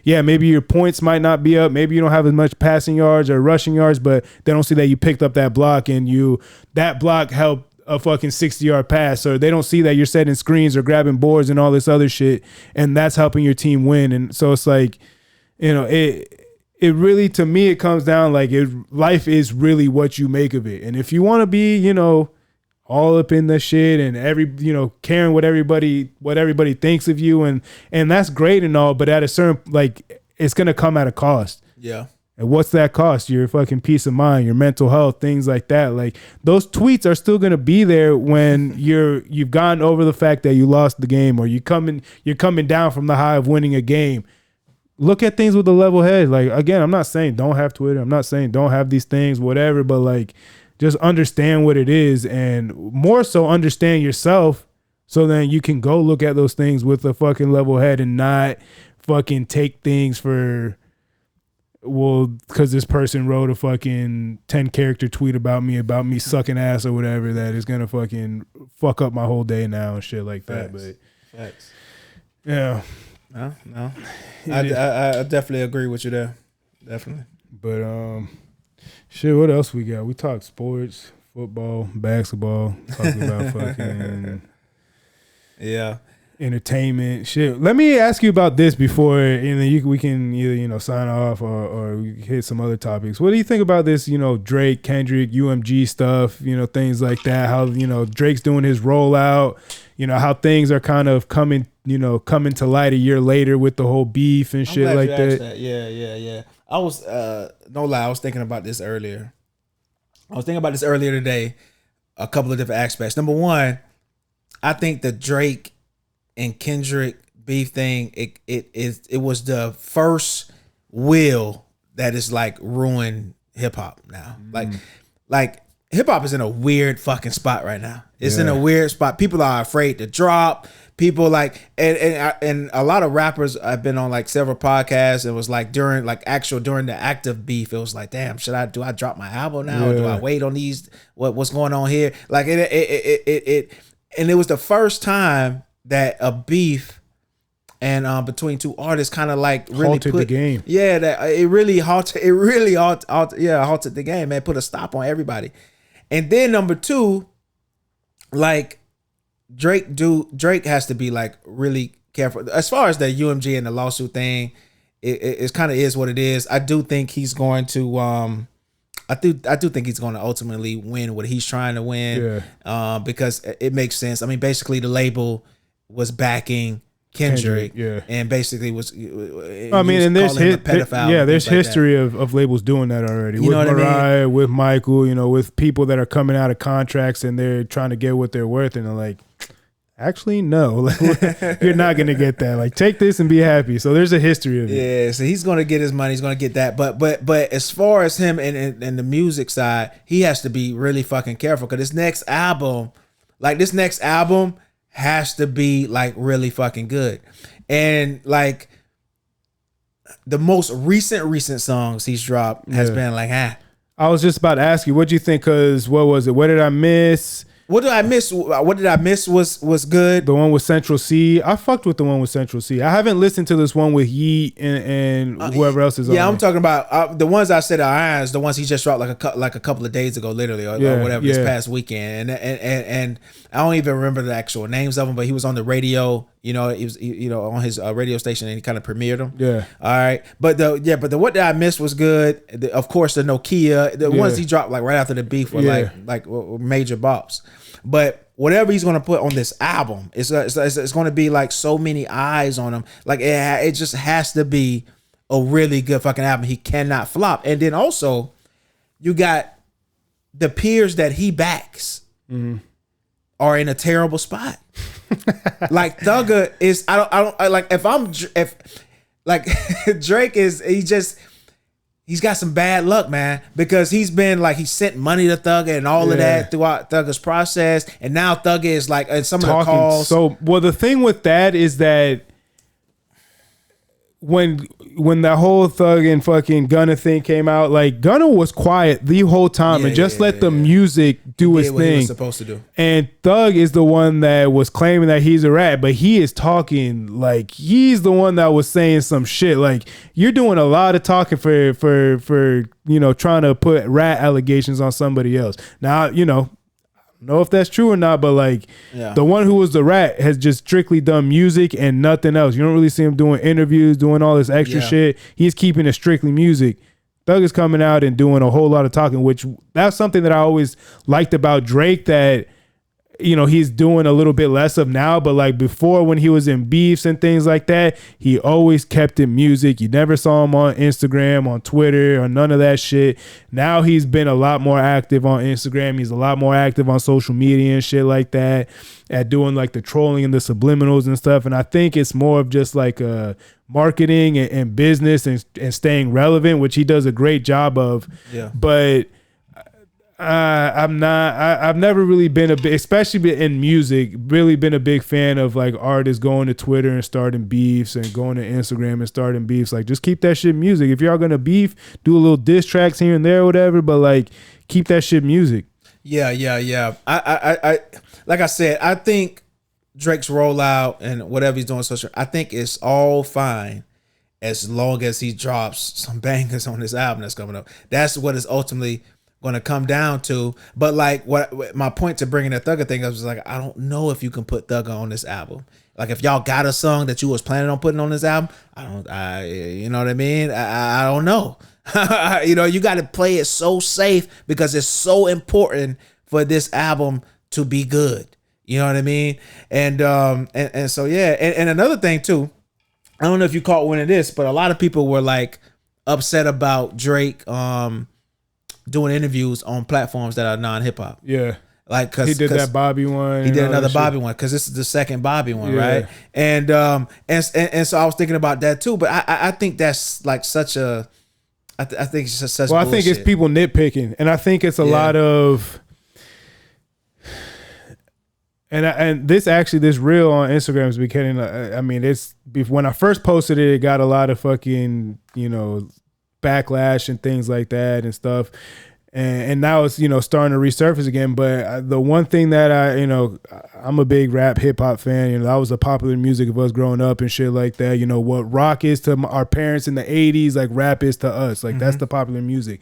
maybe your points might not be up, maybe you don't have as much passing yards or rushing yards, but they don't see that you picked up that block and that block helped a fucking 60-yard pass, or they don't see that you're setting screens or grabbing boards and all this other shit, and that's helping your team win. And so it's like, it really, to me, it comes down like life is really what you make of it. And if you want to be, all up in the shit and caring what everybody thinks of you, and that's great and all, but at a certain, like, it's going to come at a cost. Yeah. And what's that cost? Your fucking peace of mind, your mental health, things like that. Like, those tweets are still going to be there when you've gotten over the fact that you lost the game, or you're coming down from the high of winning a game. Look at things with a level head. Like, again, I'm not saying don't have Twitter. I'm not saying don't have these things, whatever, but like, just understand what it is, and more so understand yourself, so then you can go look at those things with a fucking level head and not fucking take things for, well, because this person wrote a fucking 10-character tweet about me sucking ass or whatever, that is going to fucking fuck up my whole day now and shit like that. But Facts. Yeah. No. I definitely agree with you there. Definitely. But shit, what else we got? We talked sports, football, basketball, talking about fucking entertainment shit. Let me ask you about this before, and then we can either sign off or we hit some other topics. What do you think about this? Drake, Kendrick, UMG stuff. Things like that. How Drake's doing his rollout. How things are kind of coming to light a year later with the whole beef and shit like that. Yeah. I was no lie, I was thinking about this earlier. Today. A couple of different aspects. Number one, I think the Drake and Kendrick beef thing, it was the first wheel that is like ruined hip hop now. Like hip hop is in a weird fucking spot right now. It's in a weird spot. People are afraid to drop. People like, and a lot of rappers, I've been on like several podcasts. It was like during the active beef, it was like, damn, do I drop my album now? Or do I wait on these? What's going on here? Like it and it was the first time that a beef and between two artists kind of like really halted the game. Yeah, that it really halted the game, man. Put a stop on everybody. And then number two, like Drake has to be like really careful as far as the UMG and the lawsuit thing. It kind of is what it is. I do think he's going to I do think he's going to ultimately win what he's trying to win. Because it makes sense. I mean, basically the label was backing Kendrick, and basically was. I mean, and there's there's history like of labels doing that already. You with know what Mariah, I mean? with Michael, with people that are coming out of contracts and they're trying to get what they're worth, and they're like, actually, no, like, you're not gonna get that. Like, take this and be happy. So there's a history of it. Yeah, so he's gonna get his money. He's gonna get that. But as far as him and the music side, he has to be really fucking careful because this next album has to be like really fucking good. And like the most recent songs he's dropped has been like, I was just about to ask you, what'd you think? Because what was it? What did I miss? What did I miss? What did I miss was good. The one with Central C. I fucked with the one with Central C. I haven't listened to this one with Yeet and whoever else is on. Yeah, I'm talking about the ones I said are irons. The ones he just dropped like a couple of days ago, literally, or whatever, this past weekend. And I don't even remember the actual names of them, but he was on the radio. He was on his radio station, and he kind of premiered them. Yeah. All right. But the what did I miss was good. Of course, the Nokia, the ones he dropped like right after the beef were like major bops. But whatever he's gonna put on this album, it's gonna be like so many eyes on him. Like it just has to be a really good fucking album. He cannot flop. And then also, you got the peers that he backs are in a terrible spot. Like Thugger is, I don't like if like Drake is, he's got some bad luck, man, because he's been like, he sent money to Thugger and all of that throughout Thugger's process, and now Thugger is like, and some of the calls. So, well, the thing with that is that when that whole Thug and fucking Gunna thing came out, like Gunna was quiet the whole time and just let the music do its thing. He was supposed to do. And Thug is the one that was claiming that he's a rat, but he is talking like he's the one that was saying some shit. Like, you're doing a lot of talking for trying to put rat allegations on somebody else. Now, know if that's true or not, but like the one who was the rat has just strictly done music and nothing else. You don't really see him doing interviews, doing all this extra shit. He's keeping it strictly music. Thug is coming out and doing a whole lot of talking, which that's something that I always liked about Drake, that he's doing a little bit less of now, but like before, when he was in beefs and things like that, he always kept it music. You never saw him on Instagram, on Twitter, or none of that shit. Now he's been a lot more active on Instagram. He's a lot more active on social media and shit like that, at doing like the trolling and the subliminals and stuff. And I think it's more of just like marketing and business and staying relevant, which he does a great job of. Yeah. But I've never really been especially in music, really been a big fan of like artists going to Twitter and starting beefs, and going to Instagram and starting beefs. Like, just keep that shit music. If y'all gonna beef, do a little diss tracks here and there or whatever, but like, keep that shit music. Yeah. I like I said, I think Drake's rollout and whatever he's doing social, I think it's all fine as long as he drops some bangers on this album that's coming up. That's what is ultimately going to come down to. But like, what my point to bringing that Thugger thing up was like, I don't know if you can put Thugger on this album. Like, if y'all got a song that you was planning on putting on this album, you know what I mean? I don't know. You got to play it so safe, because it's so important for this album to be good. You know what I mean? And so, yeah. And another thing too, I don't know if you caught wind of this, but a lot of people were like upset about Drake, doing interviews on platforms that are non-hip hop. Yeah. Like, cause he did that Bobby one. He did another Bobby one, because this is the second Bobby one, right? And so I was thinking about that too. But I think that's like such a, I think it's just such. Well, bullshit. I think it's people nitpicking, and I think it's a lot of. And this reel on Instagram is becoming. I mean, it's when I first posted it, it got a lot of fucking backlash and things like that and stuff, and now it's starting to resurface again. But the one thing that I'm a big rap hip hop fan. That was the popular music of us growing up and shit like that. What rock is to our parents in the 80s, like rap is to us. Like, that's the popular music.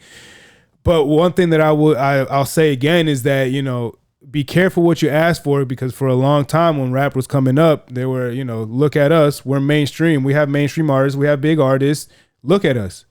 But one thing that I'll say again is that be careful what you ask for, because for a long time when rap was coming up, they were look at us, we're mainstream, we have mainstream artists, we have big artists, look at us.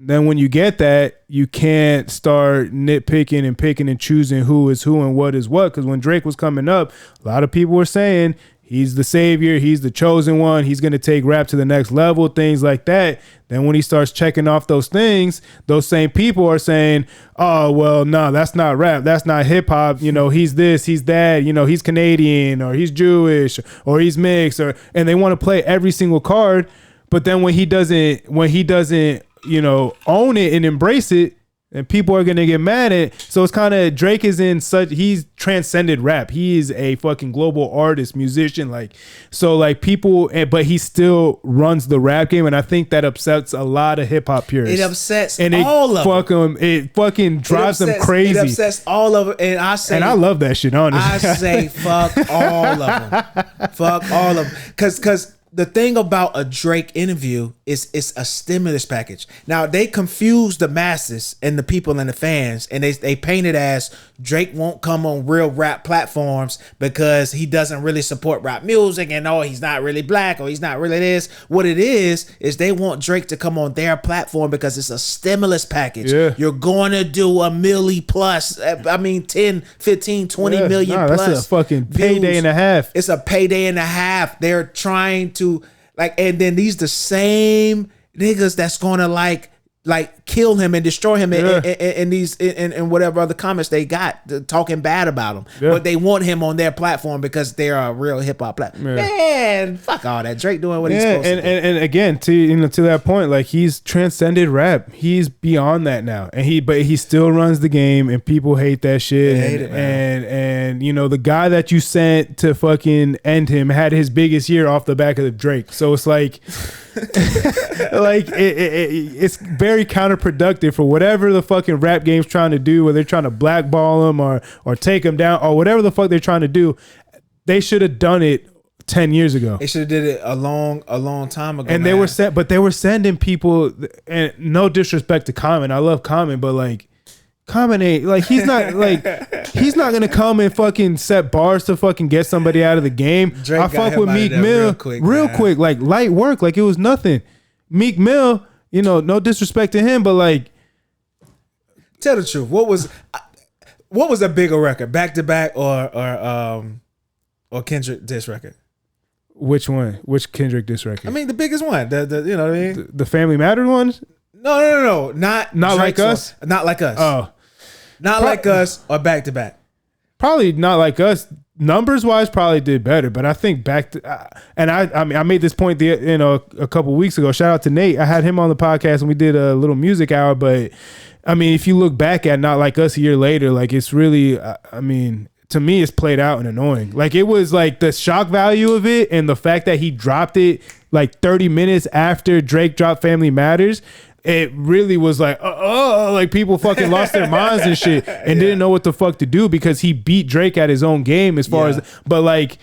Then when you get that, you can't start nitpicking and picking and choosing who is who and what is what. Because when Drake was coming up, a lot of people were saying he's the savior, he's the chosen one, he's going to take rap to the next level, things like that. Then when he starts checking off those things, those same people are saying, oh, well, no, that's not rap, that's not hip hop, he's this, he's that, he's Canadian, or he's Jewish, or he's mixed, and they want to play every single card. But then when he doesn't own it and embrace it, And people are gonna get mad at it. So it's kind of Drake is in such he's transcended rap. He is a fucking global artist, musician, like so like people, but he still runs the rap game, and I think that upsets a lot of hip hop purists. It upsets and all of them. It fucking drives them crazy. It upsets all of them, and I love that shit. Honestly, I say fuck all of them. Fuck all of them, because the thing about a Drake interview is it's a stimulus package. Now they confuse the masses and the people and the fans, and they paint it as Drake won't come on real rap platforms because he doesn't really support rap music, and he's not really black, or he's not really this. What it is they want Drake to come on their platform because it's a stimulus package. Yeah. You're going to do a milli plus. I mean 10, 15, 20 million plus. That's a fucking payday views. And a half. It's a payday and a half. They're trying to and then these the same niggas that's gonna like kill him and destroy him in these in whatever other comments they got talking bad about him, but they want him on their platform because they're a real hip hop platform. Man, fuck all that. Drake doing what he's supposed to do. And again, to that point, like he's transcended rap. He's beyond that now, and he still runs the game, and people hate that shit. They hate it, man. And the guy that you sent to fucking end him had his biggest year off the back of the Drake. So it's like. It's very counterproductive for whatever the fucking rap game's trying to do, where they're trying to blackball him or take him down or whatever the fuck they're trying to do. They should have done it 10 years ago. They should have did it a long time ago. And they were sending people, and no disrespect to Common, I love Common, but like Common ain't like he's not gonna come and fucking set bars to fucking get somebody out of the game. Drake I fuck with Meek Mill real quick, like light work, like it was nothing. Meek Mill, no disrespect to him, but like, tell the truth. What was a bigger record, Back to Back or Kendrick diss record? Which one? Which Kendrick diss record? I mean, the biggest one. The you know what I mean? The Family Matters ones? No. Not Like Us. Not Like Us. Oh. Not Like Us or Back to Back. Probably Not Like Us. Numbers wise, probably did better, but I think I made this point a couple weeks ago. Shout out to Nate. I had him on the podcast and we did a little music hour. But I mean, if you look back at Not Like Us a year later, like it's really, I mean, to me, it's played out and annoying. Like it was like the shock value of it and the fact that he dropped it like 30 minutes after Drake dropped Family Matters. It really was like, like people fucking lost their minds and shit and didn't know what the fuck to do because he beat Drake at his own game as far as, but like,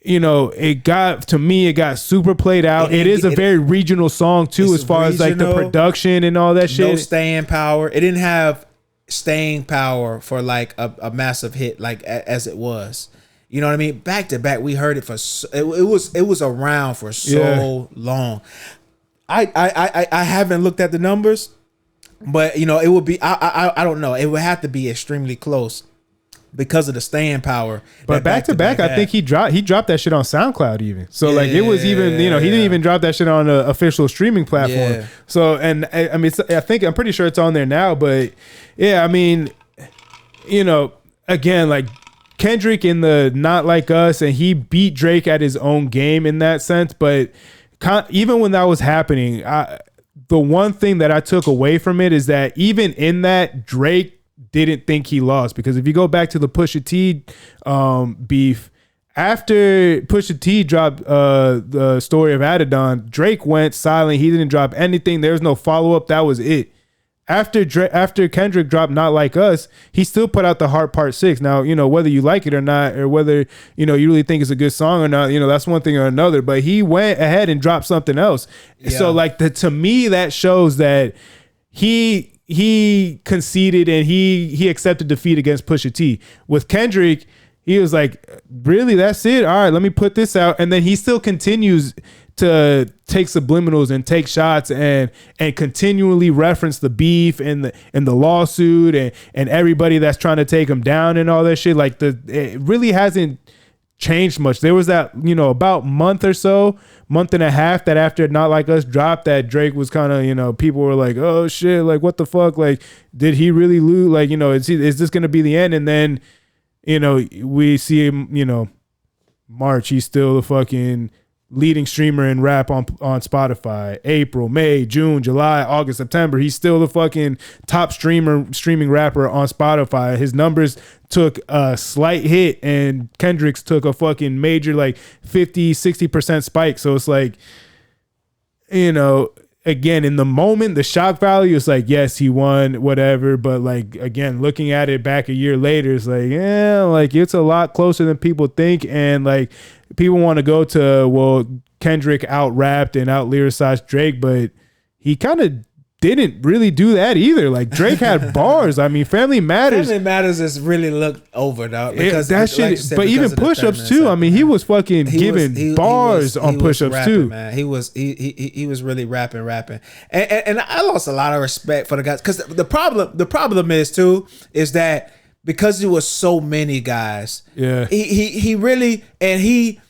it got super played out. It is a very regional song too, as far as like the production and all that shit. No staying power. It didn't have staying power for like a massive hit like as it was. You know what I mean? Back to Back, we heard it for it was around for so long. I haven't looked at the numbers, but it would be I don't know. It would have to be extremely close because of the staying power. But Back to Back, I think he dropped that shit on SoundCloud even. So like it was even he didn't even drop that shit on an official streaming platform. Yeah. So and I mean I'm pretty sure it's on there now. But yeah, I mean again like Kendrick in the Not Like Us, and he beat Drake at his own game in that sense, but. Even when that was happening, the one thing that I took away from it is that even in that, Drake didn't think he lost, because if you go back to the Pusha T beef, after Pusha T dropped the story of Adidon, Drake went silent. He didn't drop anything. There was no follow up. That was it. After Kendrick dropped Not Like Us, he still put out The Heart Part 6. Now, whether you like it or not, or whether, you really think it's a good song or not, that's one thing or another. But he went ahead and dropped something else. Yeah. So like to me, that shows that he conceded and he accepted defeat against Pusha T. With Kendrick, he was like, really, that's it? All right, let me put this out. And then he still continues to take subliminals and take shots and continually reference the beef and the lawsuit and everybody that's trying to take him down and all that shit. Like it really hasn't changed much. There was that, about month and a half that after Not Like Us dropped, that Drake was kind of, people were like, oh shit, like what the fuck? Like, did he really lose? Like, is this going to be the end? And then, we see him, March, he's still the fucking leading streamer in rap on Spotify. April, May, June, July, August, September. He's still the fucking top streaming rapper on Spotify. His numbers took a slight hit, and Kendrick's took a fucking major like 50-60% spike. So it's like, you know, again, in the moment, the shock value is like, yes, he won, whatever. But like, again, looking at it back a year later, it's like, yeah, like it's a lot closer than people think. And like, people want to go to, well, Kendrick out rapped and out lyricized Drake, but he kind of didn't really do that either. Like Drake had bars. I mean, Family Matters is really looked over, dog. Because that shit, like said, but even push-ups too. I mean, he was fucking giving bars on push-ups too. Man, he was really rapping, and I lost a lot of respect for the guys, because the problem is that because there was so many guys. Yeah, he really, and he.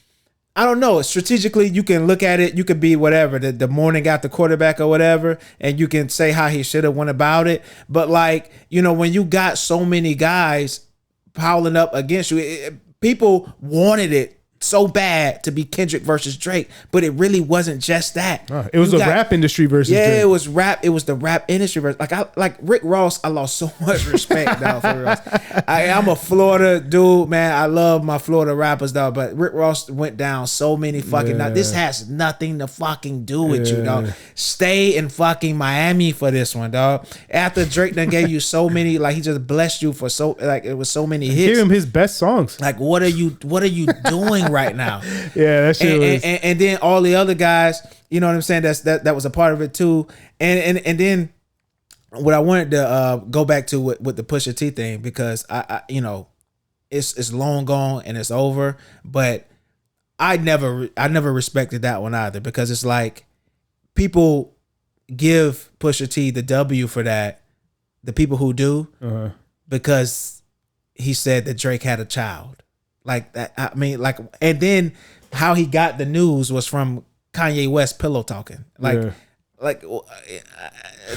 I don't know. Strategically, you can look at it. You could be whatever, the morning after quarterback or whatever, and you can say how he should have went about it. But like, you know, when you got so many guys piling up against you, people wanted it so bad to be Kendrick versus Drake, but it really wasn't just that. It was rap industry versus Drake. It was rap. It was the rap industry versus like Rick Ross. I lost so much respect now for Ross. I'm a Florida dude, man. I love my Florida rappers, dog. But Rick Ross went down so many fucking. Now, this has nothing to fucking do with you, dog. Stay in fucking Miami for this one, dog. After Drake done gave you so many, like he just blessed you for so, like it was so many hits. Give him his best songs. Like what are you doing right now? Yeah, that shit was. And then all the other guys, you know what I'm saying? That was a part of it too. And then what I wanted to go back to with the Pusha T thing, because I you know, it's long gone and it's over. But I never respected that one either, because it's like people give Pusha T the W for that, the people who do, because he said that Drake had a child. Like that, I mean, like, and then how he got the news was from Kanye West pillow talking. Like that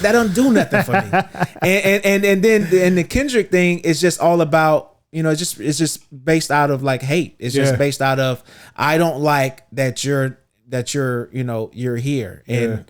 don't do nothing for me. and then the Kendrick thing is just all about, you know, it's just based out of like hate. It's just based out of, I don't like that you're you know, you're here, and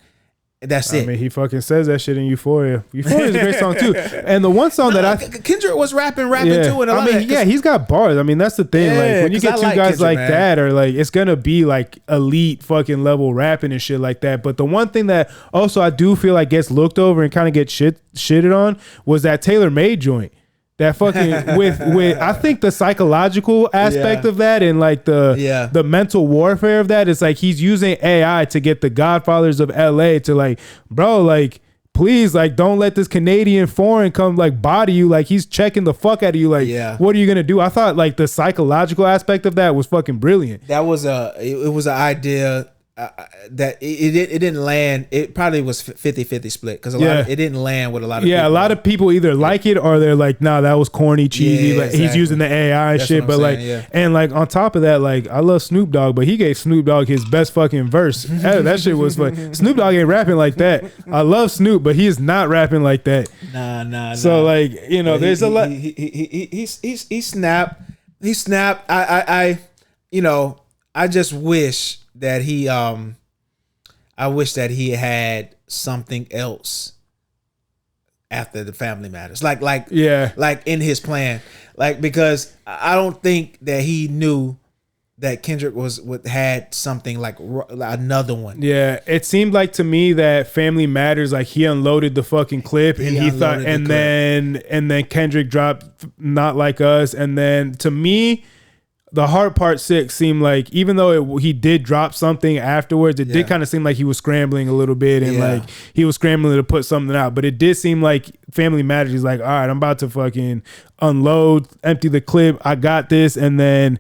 that's it. I mean, he fucking says that shit in Euphoria. Euphoria is a great song too. And the one song that Kendrick was rapping too. And I mean, he's got bars. I mean, that's the thing. Like when you get two guys Kendrick, like that, or like it's gonna be like elite fucking level rapping and shit like that. But the one thing that also I do feel like gets looked over and kind of gets shitted on was that Taylor Made joint. That fucking with I think the psychological aspect of that, and like the mental warfare of that is like he's using AI to get the Godfathers of LA to like, bro, like please, like don't let this Canadian foreign come like body you. Like he's checking the fuck out of you. Like what are you gonna do? I thought like the psychological aspect of that was fucking brilliant. That was it was an idea that it didn't land. It probably was 50-50 split, because it didn't land with a lot of people. A lot of people either like it or they're like, nah, that was corny, cheesy. Like exactly. He's using the AI shit. But like, and like on top of that, like I love Snoop Dogg, but he gave Snoop Dogg his best fucking verse. That shit was like, Snoop Dogg ain't rapping like that. I love Snoop, but he is not rapping like that. Nah. So like, you know, there's a lot. He snapped. He snapped. I you know, I just wish that he I wish that he had something else after the Family Matters, like in his plan, like, because I don't think that he knew that Kendrick had something like another one. Yeah, it seemed like to me that Family Matters, like he unloaded the fucking clip and he thought, and then Kendrick dropped Not Like Us, and then to me, The Heart Part 6 seemed like, even though he did drop something afterwards, it did kind of seem like he was scrambling a little bit, and like he was scrambling to put something out. But it did seem like Family Matters, he's like, all right, I'm about to fucking unload, empty the clip, I got this, and then,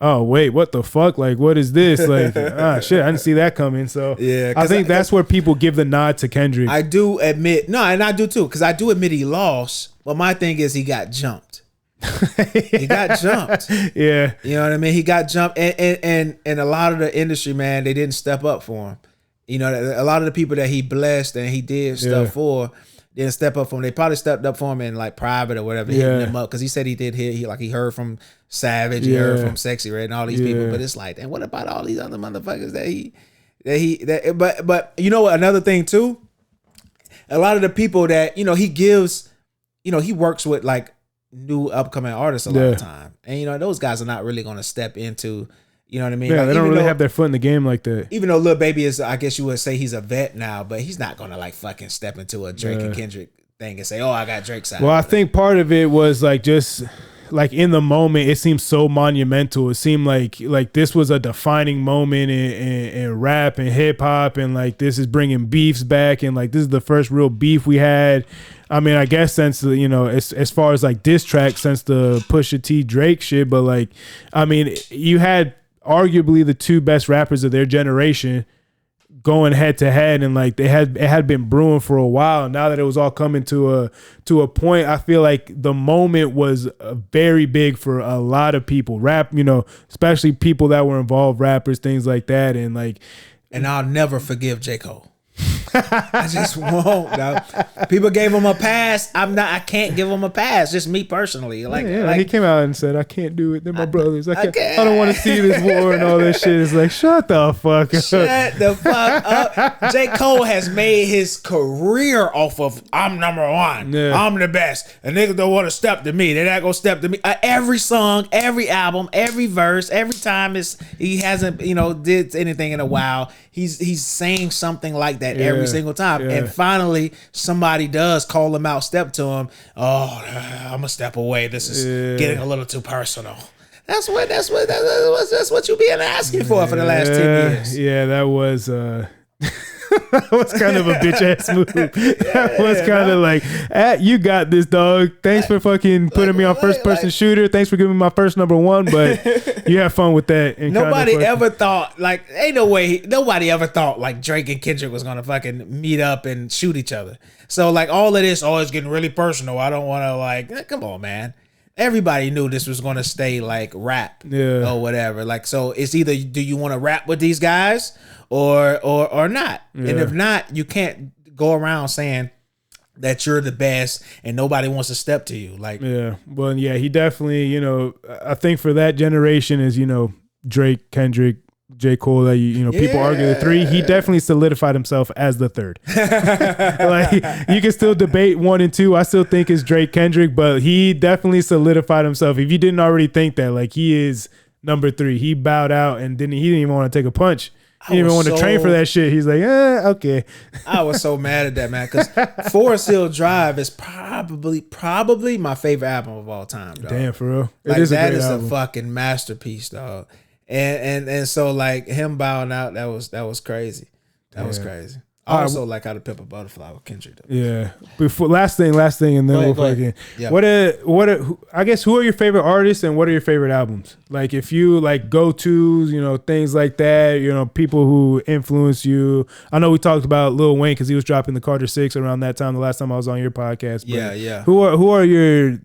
oh wait, what the fuck? Like, what is this? Like, shit, I didn't see that coming. So I think that's where people give the nod to Kendrick. I do admit, and I do too, because I do admit he lost. But my thing is, he got jumped. He got jumped. Yeah, you know what I mean. He got jumped, and a lot of the industry, man, they didn't step up for him. You know, a lot of the people that he blessed and he did stuff for, didn't step up for him. They probably stepped up for him in like private or whatever, hitting him up because he said he did hit. He heard from Savage, he heard from Sexy Red, and all these people. But it's like, and what about all these other motherfuckers But you know what? Another thing too, a lot of the people that he gives, he works with like new upcoming artists a lot of the time, and those guys are not really going to step into. You know what I mean? Yeah, like, they don't really have their foot in the game like that. Even though Lil Baby is, I guess you would say he's a vet now, but he's not gonna like fucking step into a Drake and Kendrick thing and say, "Oh, I got Drake's side." Well, I think part of it was like just like in the moment, it seemed so monumental. It seemed like this was a defining moment in rap and hip hop, and like this is bringing beefs back, and like this is the first real beef we had. I mean, I guess since as far as like diss track since the Pusha T Drake shit, but like, I mean, you had arguably the two best rappers of their generation going head to head, and like it had been brewing for a while. Now that it was all coming to a point, I feel like the moment was very big for a lot of people, especially people that were involved, rappers, things like that, and I'll never forgive J. Cole. I just won't. Dog. People gave him a pass. I can't give him a pass. Just me personally. Like he came out and said, "I can't do it. They're my brothers. I don't want to see this war and all this shit." It's like, shut the fuck up. Shut the fuck up. J. Cole has made his career off of I'm number one. Yeah. I'm the best. And niggas don't want to step to me. They're not gonna step to me. Every song, every album, every verse, every time he hasn't did anything in a while. He's saying something like that every single time. Yeah. And finally, somebody does call him out, step to him. Oh, I'm gonna step away. This is getting a little too personal. That's what you been asking for the last 10 years. Yeah, that was that was kind of a bitch ass move. That was kind of like, you got this, dog. Thanks for fucking putting me on first person shooter. Thanks for giving me my first number one, but you have fun with that. And nobody ever thought, like, ain't no way, nobody ever thought like Drake and Kendrick was gonna fucking meet up and shoot each other. So like all of this, it's getting really personal. I don't want to like, come on, man. Everybody knew this was going to stay like rap or whatever. Like, so it's either do you want to rap with these guys or not? Yeah. And if not, you can't go around saying that you're the best and nobody wants to step to you. Like, well, he definitely, I think for that generation is, Drake, Kendrick, J. Cole, that people argue the three. He definitely solidified himself as the third. Like, you can still debate 1 and 2. I still think it's Drake, Kendrick, but he definitely solidified himself. If you didn't already think that, like, he is number 3. He bowed out and he didn't even want to take a punch. He didn't even want to train for that shit. He's like, okay. I was so mad at that, man, because Forest Hill Drive is probably my favorite album of all time, dog. Damn, for real. Like, that is a fucking masterpiece, dog. And so like him bowing out, that was crazy. That was crazy. I also like How to Pimp a Butterfly with Kendrick though. Yeah. Before last thing, and then we'll fucking. Yeah. I guess who are your favorite artists and what are your favorite albums? Like if you like go-tos, things like that, people who influence you. I know we talked about Lil Wayne because he was dropping the Carter 6 around that time, the last time I was on your podcast. But yeah. Who are your,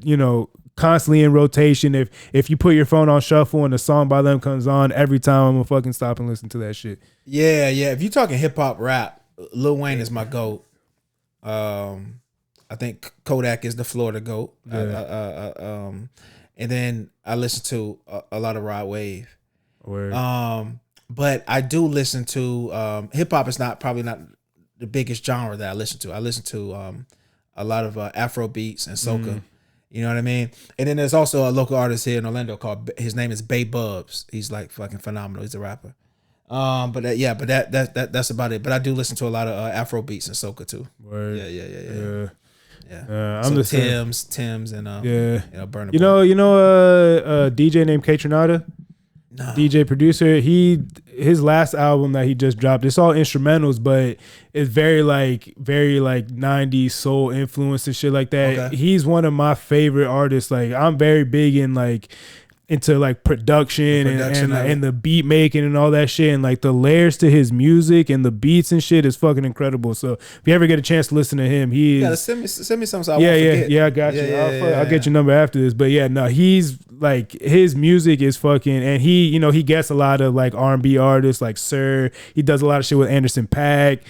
constantly in rotation? If you put your phone on shuffle and a song by them comes on, every time I'm gonna fucking stop and listen to that shit. Yeah. If you're talking hip hop rap, Lil Wayne is my GOAT. I think Kodak is the Florida GOAT. Yeah. And then I listen to a lot of Rod Wave. Word. But I do listen to hip hop is probably not the biggest genre that I listen to. I listen to a lot of Afro beats and soca. Mm. You know what I mean? And then there's also a local artist here in Orlando his name is Bay Bubs. He's like fucking phenomenal. He's a rapper. But that's about it. But I do listen to a lot of Afro beats and soca too. Word. Yeah. I'm the Tim's and Burna Boy. DJ named K Tronada? No. DJ producer. His last album that he just dropped, it's all instrumentals, but it's very 90s soul influence and shit like that. Okay. He's one of my favorite artists. Like I'm very big in into like production and the beat making and all that shit, and like the layers to his music and the beats and shit is fucking incredible. So if you ever get a chance to listen to him, send me some. So I won't forget. I got you. I'll get your number after this. But he's like his music is fucking, and he, you know, he gets a lot of like R&B artists like Sir. He does a lot of shit with Anderson .Paak.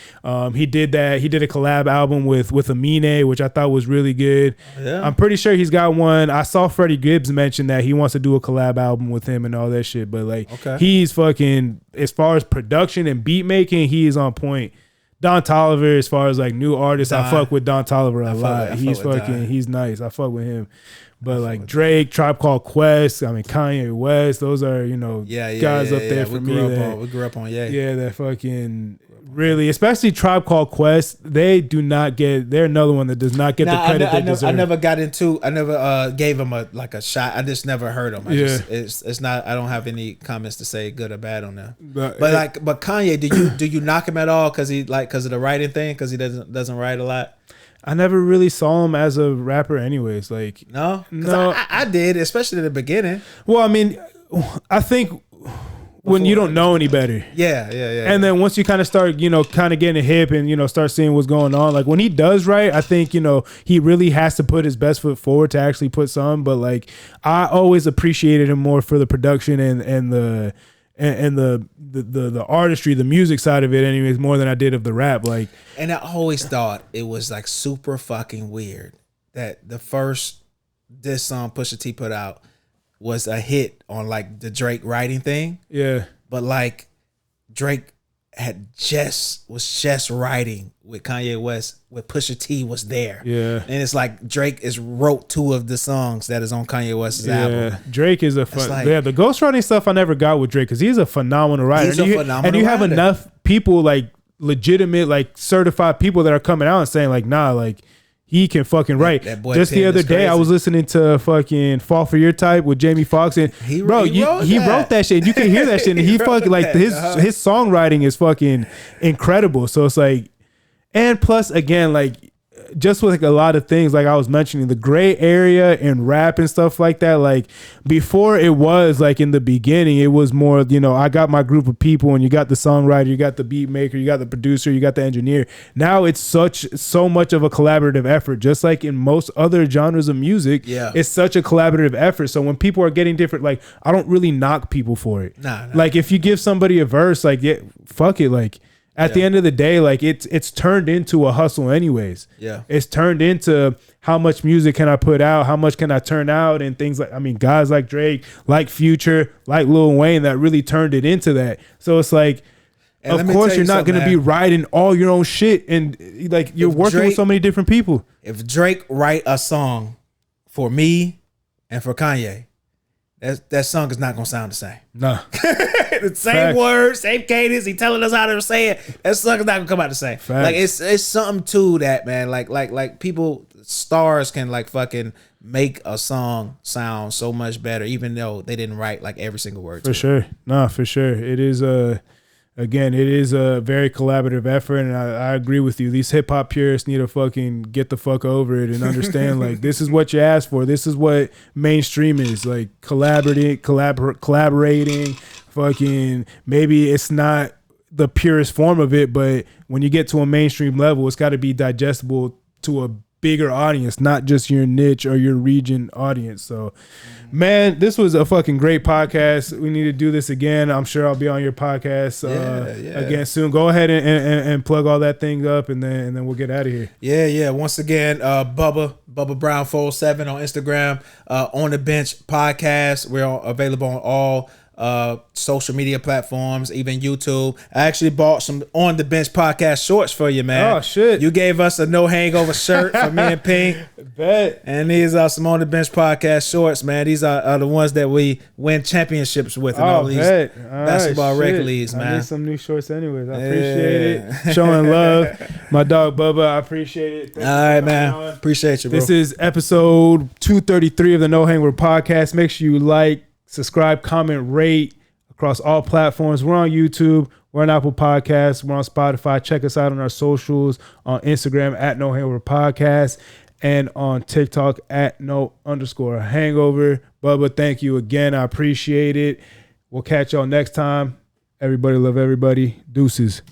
He did a collab album with Amine, which I thought was really good. Yeah. I'm pretty sure he's got one. I saw Freddie Gibbs mention that he wants to do a collab album with him and all that shit. But like, he's fucking, as far as production and beat making, he is on point. Don Toliver, as far as like new artists, I fuck with Don Toliver a lot. He's nice. I fuck with him. But like Drake, Tribe Called Quest, I mean Kanye West, those are, you know, guys up there for me. We grew up on Yeah, that fucking really, especially Tribe Called Quest, they're another one that does not get the credit they deserve. I never gave them a shot. I just never heard them. It's not, I don't have any comments to say good or bad on them. But Kanye, do you knock him at all because of the writing thing? Because he doesn't write a lot? I never really saw him as a rapper anyways. Like, no. I did, especially in the beginning. Well, I mean, I think when you don't know any better. Yeah. And then once you kind of start, you know, kind of getting hip and, you know, start seeing what's going on. Like when he does write, I think, you know, he really has to put his best foot forward to actually put some. But like, I always appreciated him more for the production and the artistry, the music side of it, anyways, more than I did of the rap. Like, and I always thought it was like super fucking weird that the first diss song Pusha T put out was a hit on like the Drake writing thing. Yeah, but like Drake was just writing with Kanye West, with Pusha T was there. Yeah, and it's like Drake wrote 2 of the songs that is on Kanye West's album. Drake is the ghostwriting stuff I never got with Drake because he's a phenomenal writer. And you have enough people, like legitimate, like certified people that are coming out and saying like, nah, like he can fucking write. Just the other day, I was listening to fucking "Fall for Your Type" with Jamie Foxx, and he wrote that shit. You can hear that shit, and he fucking like his songwriting is fucking incredible. So it's like, and plus again, like just with like a lot of things, like I was mentioning, the gray area in rap and stuff like that. Like before, it was like in the beginning, it was more, you know, I got my group of people, and you got the songwriter, you got the beat maker, you got the producer, you got the engineer. Now it's so much of a collaborative effort, just like in most other genres of music. Yeah, it's such a collaborative effort. So when people are getting different, like I don't really knock people for it. Nah. Like if you give somebody a verse, like fuck it, like. At the end of the day, like it's turned into a hustle anyways. Yeah. It's turned into how much music can I put out? How much can I turn out? And things like, I mean, guys like Drake, like Future, like Lil Wayne, that really turned it into that. So it's like, of course you're not going to be writing all your own shit. And like you're working with so many different people. If Drake write a song for me and for Kanye, that song is not going to sound the same. No. The same words, same cadence. He telling us how to say it. That song is not gonna come out the same. Facts. Like it's something to that, man. Like people, stars can like fucking make a song sound so much better, even though they didn't write like every single word. For sure, no, for sure. It is again, it is a very collaborative effort, and I agree with you. These hip hop purists need to fucking get the fuck over it and understand like this is what you asked for. This is what mainstream is, like collaborating. Fucking maybe it's not the purest form of it, but when you get to a mainstream level, it's got to be digestible to a bigger audience, not just your niche or your region audience. So, man, this was a fucking great podcast. We need to do this again. I'm sure I'll be on your podcast again soon. Go ahead and plug all that thing up, and then we'll get out of here. Yeah. Once again, Bubba Brown 407 on Instagram, On the Bench podcast. We're available on all social media platforms, even YouTube. I actually bought some On the Bench podcast shorts for you, man. Oh shit! You gave us a No Hangover shirt for me and Pink. Bet. And these are some On the Bench podcast shorts, man. These are the ones that we win championships with in all these basketball rec leagues, man. I need some new shorts anyways. I appreciate it. Showing love. My dog Bubba, I appreciate it. All right, man. Appreciate you, bro. This is episode 233 of the No Hangover Podcast. Make sure you like, subscribe, comment, rate across all platforms. We're on YouTube. We're on Apple Podcasts. We're on Spotify. Check us out on our socials, on Instagram at No Hangover Podcast, and on TikTok at No_Hangover. Bubba, thank you again. I appreciate it. We'll catch y'all next time. Everybody love everybody. Deuces.